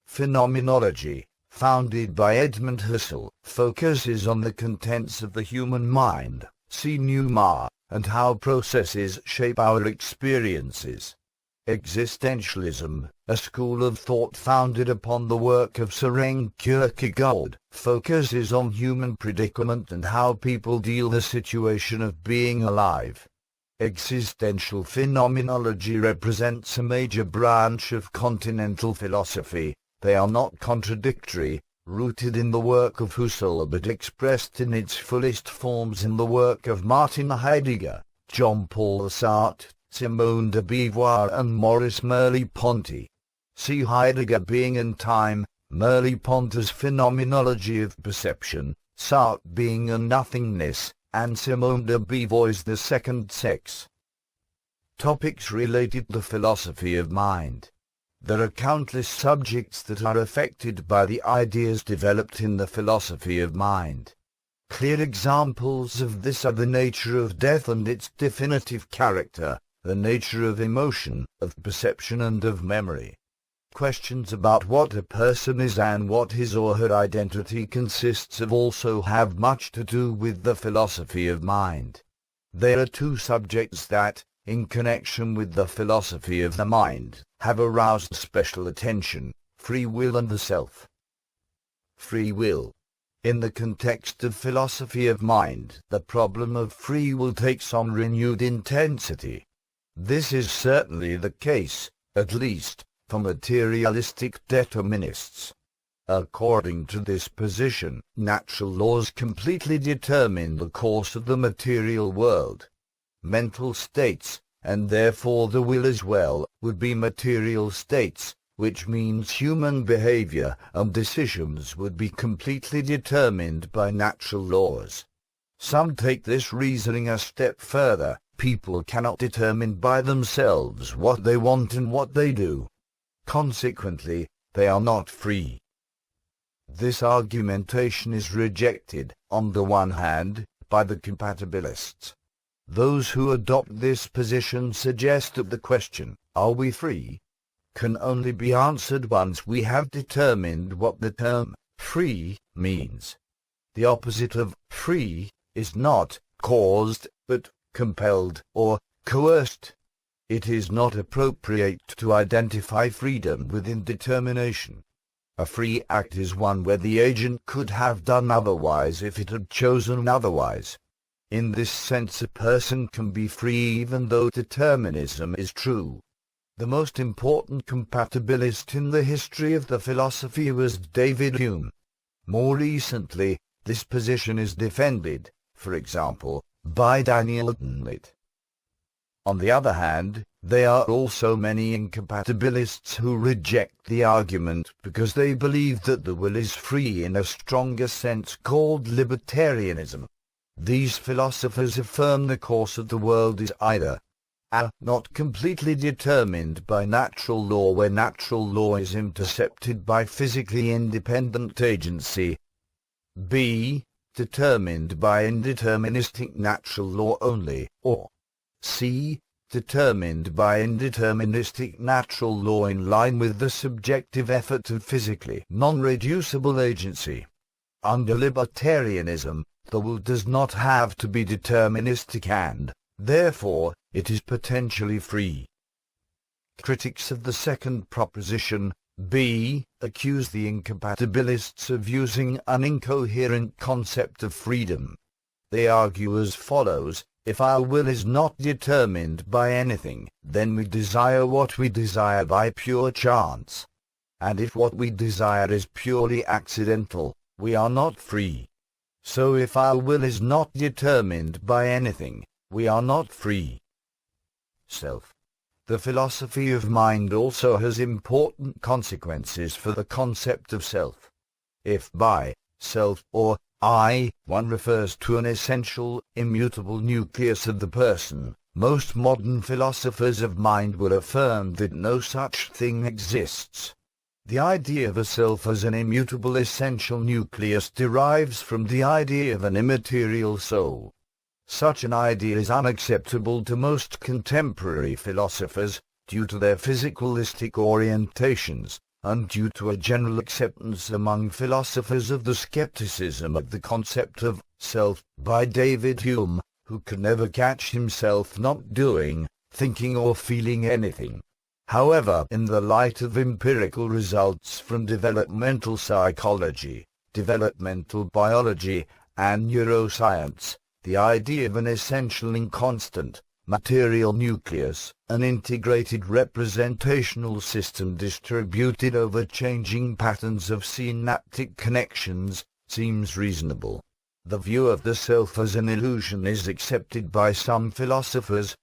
Phenomenology, founded by Edmund Husserl, focuses on the contents of the human mind, see Numa, and how processes shape our experiences. Existentialism, a school of thought founded upon the work of Søren Kierkegaard, focuses on human predicament and how people deal with the situation of being alive. Existential phenomenology represents a major branch of continental philosophy. They are not contradictory, rooted in the work of Husserl but expressed in its fullest forms in the work of Martin Heidegger, Jean-Paul Sartre, Simone de Beauvoir and Maurice Merleau-Ponty. See Heidegger Being and Time, Merleau-Ponty's Phenomenology of Perception, Sartre Being and Nothingness, and Simone de Beauvoir's The Second Sex. Topics related to philosophy of mind. There are countless subjects that are affected by the ideas developed in the philosophy of mind. Clear examples of this are the nature of death and its definitive character, the nature of emotion, of perception and of memory. Questions about what a person is and what his or her identity consists of also have much to do with the philosophy of mind. There are two subjects that, in connection with the philosophy of the mind, have aroused special attention: free will and the self. Free will. In the context of philosophy of mind, the problem of free will takes on renewed intensity. This is certainly the case, at least, for materialistic determinists. According to this position, natural laws completely determine the course of the material world. Mental states, and therefore the will as well, would be material states, which means human behavior and decisions would be completely determined by natural laws. Some take this reasoning a step further. People cannot determine by themselves what they want and what they do. Consequently, they are not free. This argumentation is rejected, on the one hand, by the compatibilists. Those who adopt this position suggest that the question, "Are we free?" can only be answered once we have determined what the term free means. The opposite of free is not caused, but compelled or coerced. It is not appropriate to identify freedom with indetermination. A free act is one where the agent could have done otherwise if it had chosen otherwise. In this sense, a person can be free even though determinism is true. The most important compatibilist in the history of the philosophy was David Hume. More recently, this position is defended, for example, by Daniel Dennett. On the other hand, there are also many incompatibilists who reject the argument because they believe that the will is free in a stronger sense called libertarianism. These philosophers affirm the course of the world is either a. not completely determined by natural law, where natural law is intercepted by physically independent agency, b. determined by indeterministic natural law only, or c. determined by indeterministic natural law in line with the subjective effort of physically non-reducible agency. Under libertarianism, the will does not have to be deterministic and, therefore, it is potentially free. Critics of the second proposition, b, accuse the incompatibilists of using an incoherent concept of freedom. They argue as follows: if our will is not determined by anything, then we desire what we desire by pure chance. And if what we desire is purely accidental, we are not free. So if our will is not determined by anything, we are not free. Self. The philosophy of mind also has important consequences for the concept of self. If by self or I one refers to an essential, immutable nucleus of the person, most modern philosophers of mind will affirm that no such thing exists. The idea of a self as an immutable essential nucleus derives from the idea of an immaterial soul. Such an idea is unacceptable to most contemporary philosophers, due to their physicalistic orientations, and due to a general acceptance among philosophers of the skepticism of the concept of self by David Hume, who can never catch himself not doing, thinking or feeling anything. However, in the light of empirical results from developmental psychology, developmental biology, and neuroscience, the idea of an essential inconstant, material nucleus, an integrated representational system distributed over changing patterns of synaptic connections, seems reasonable. The view of the self as an illusion is accepted by some philosophers,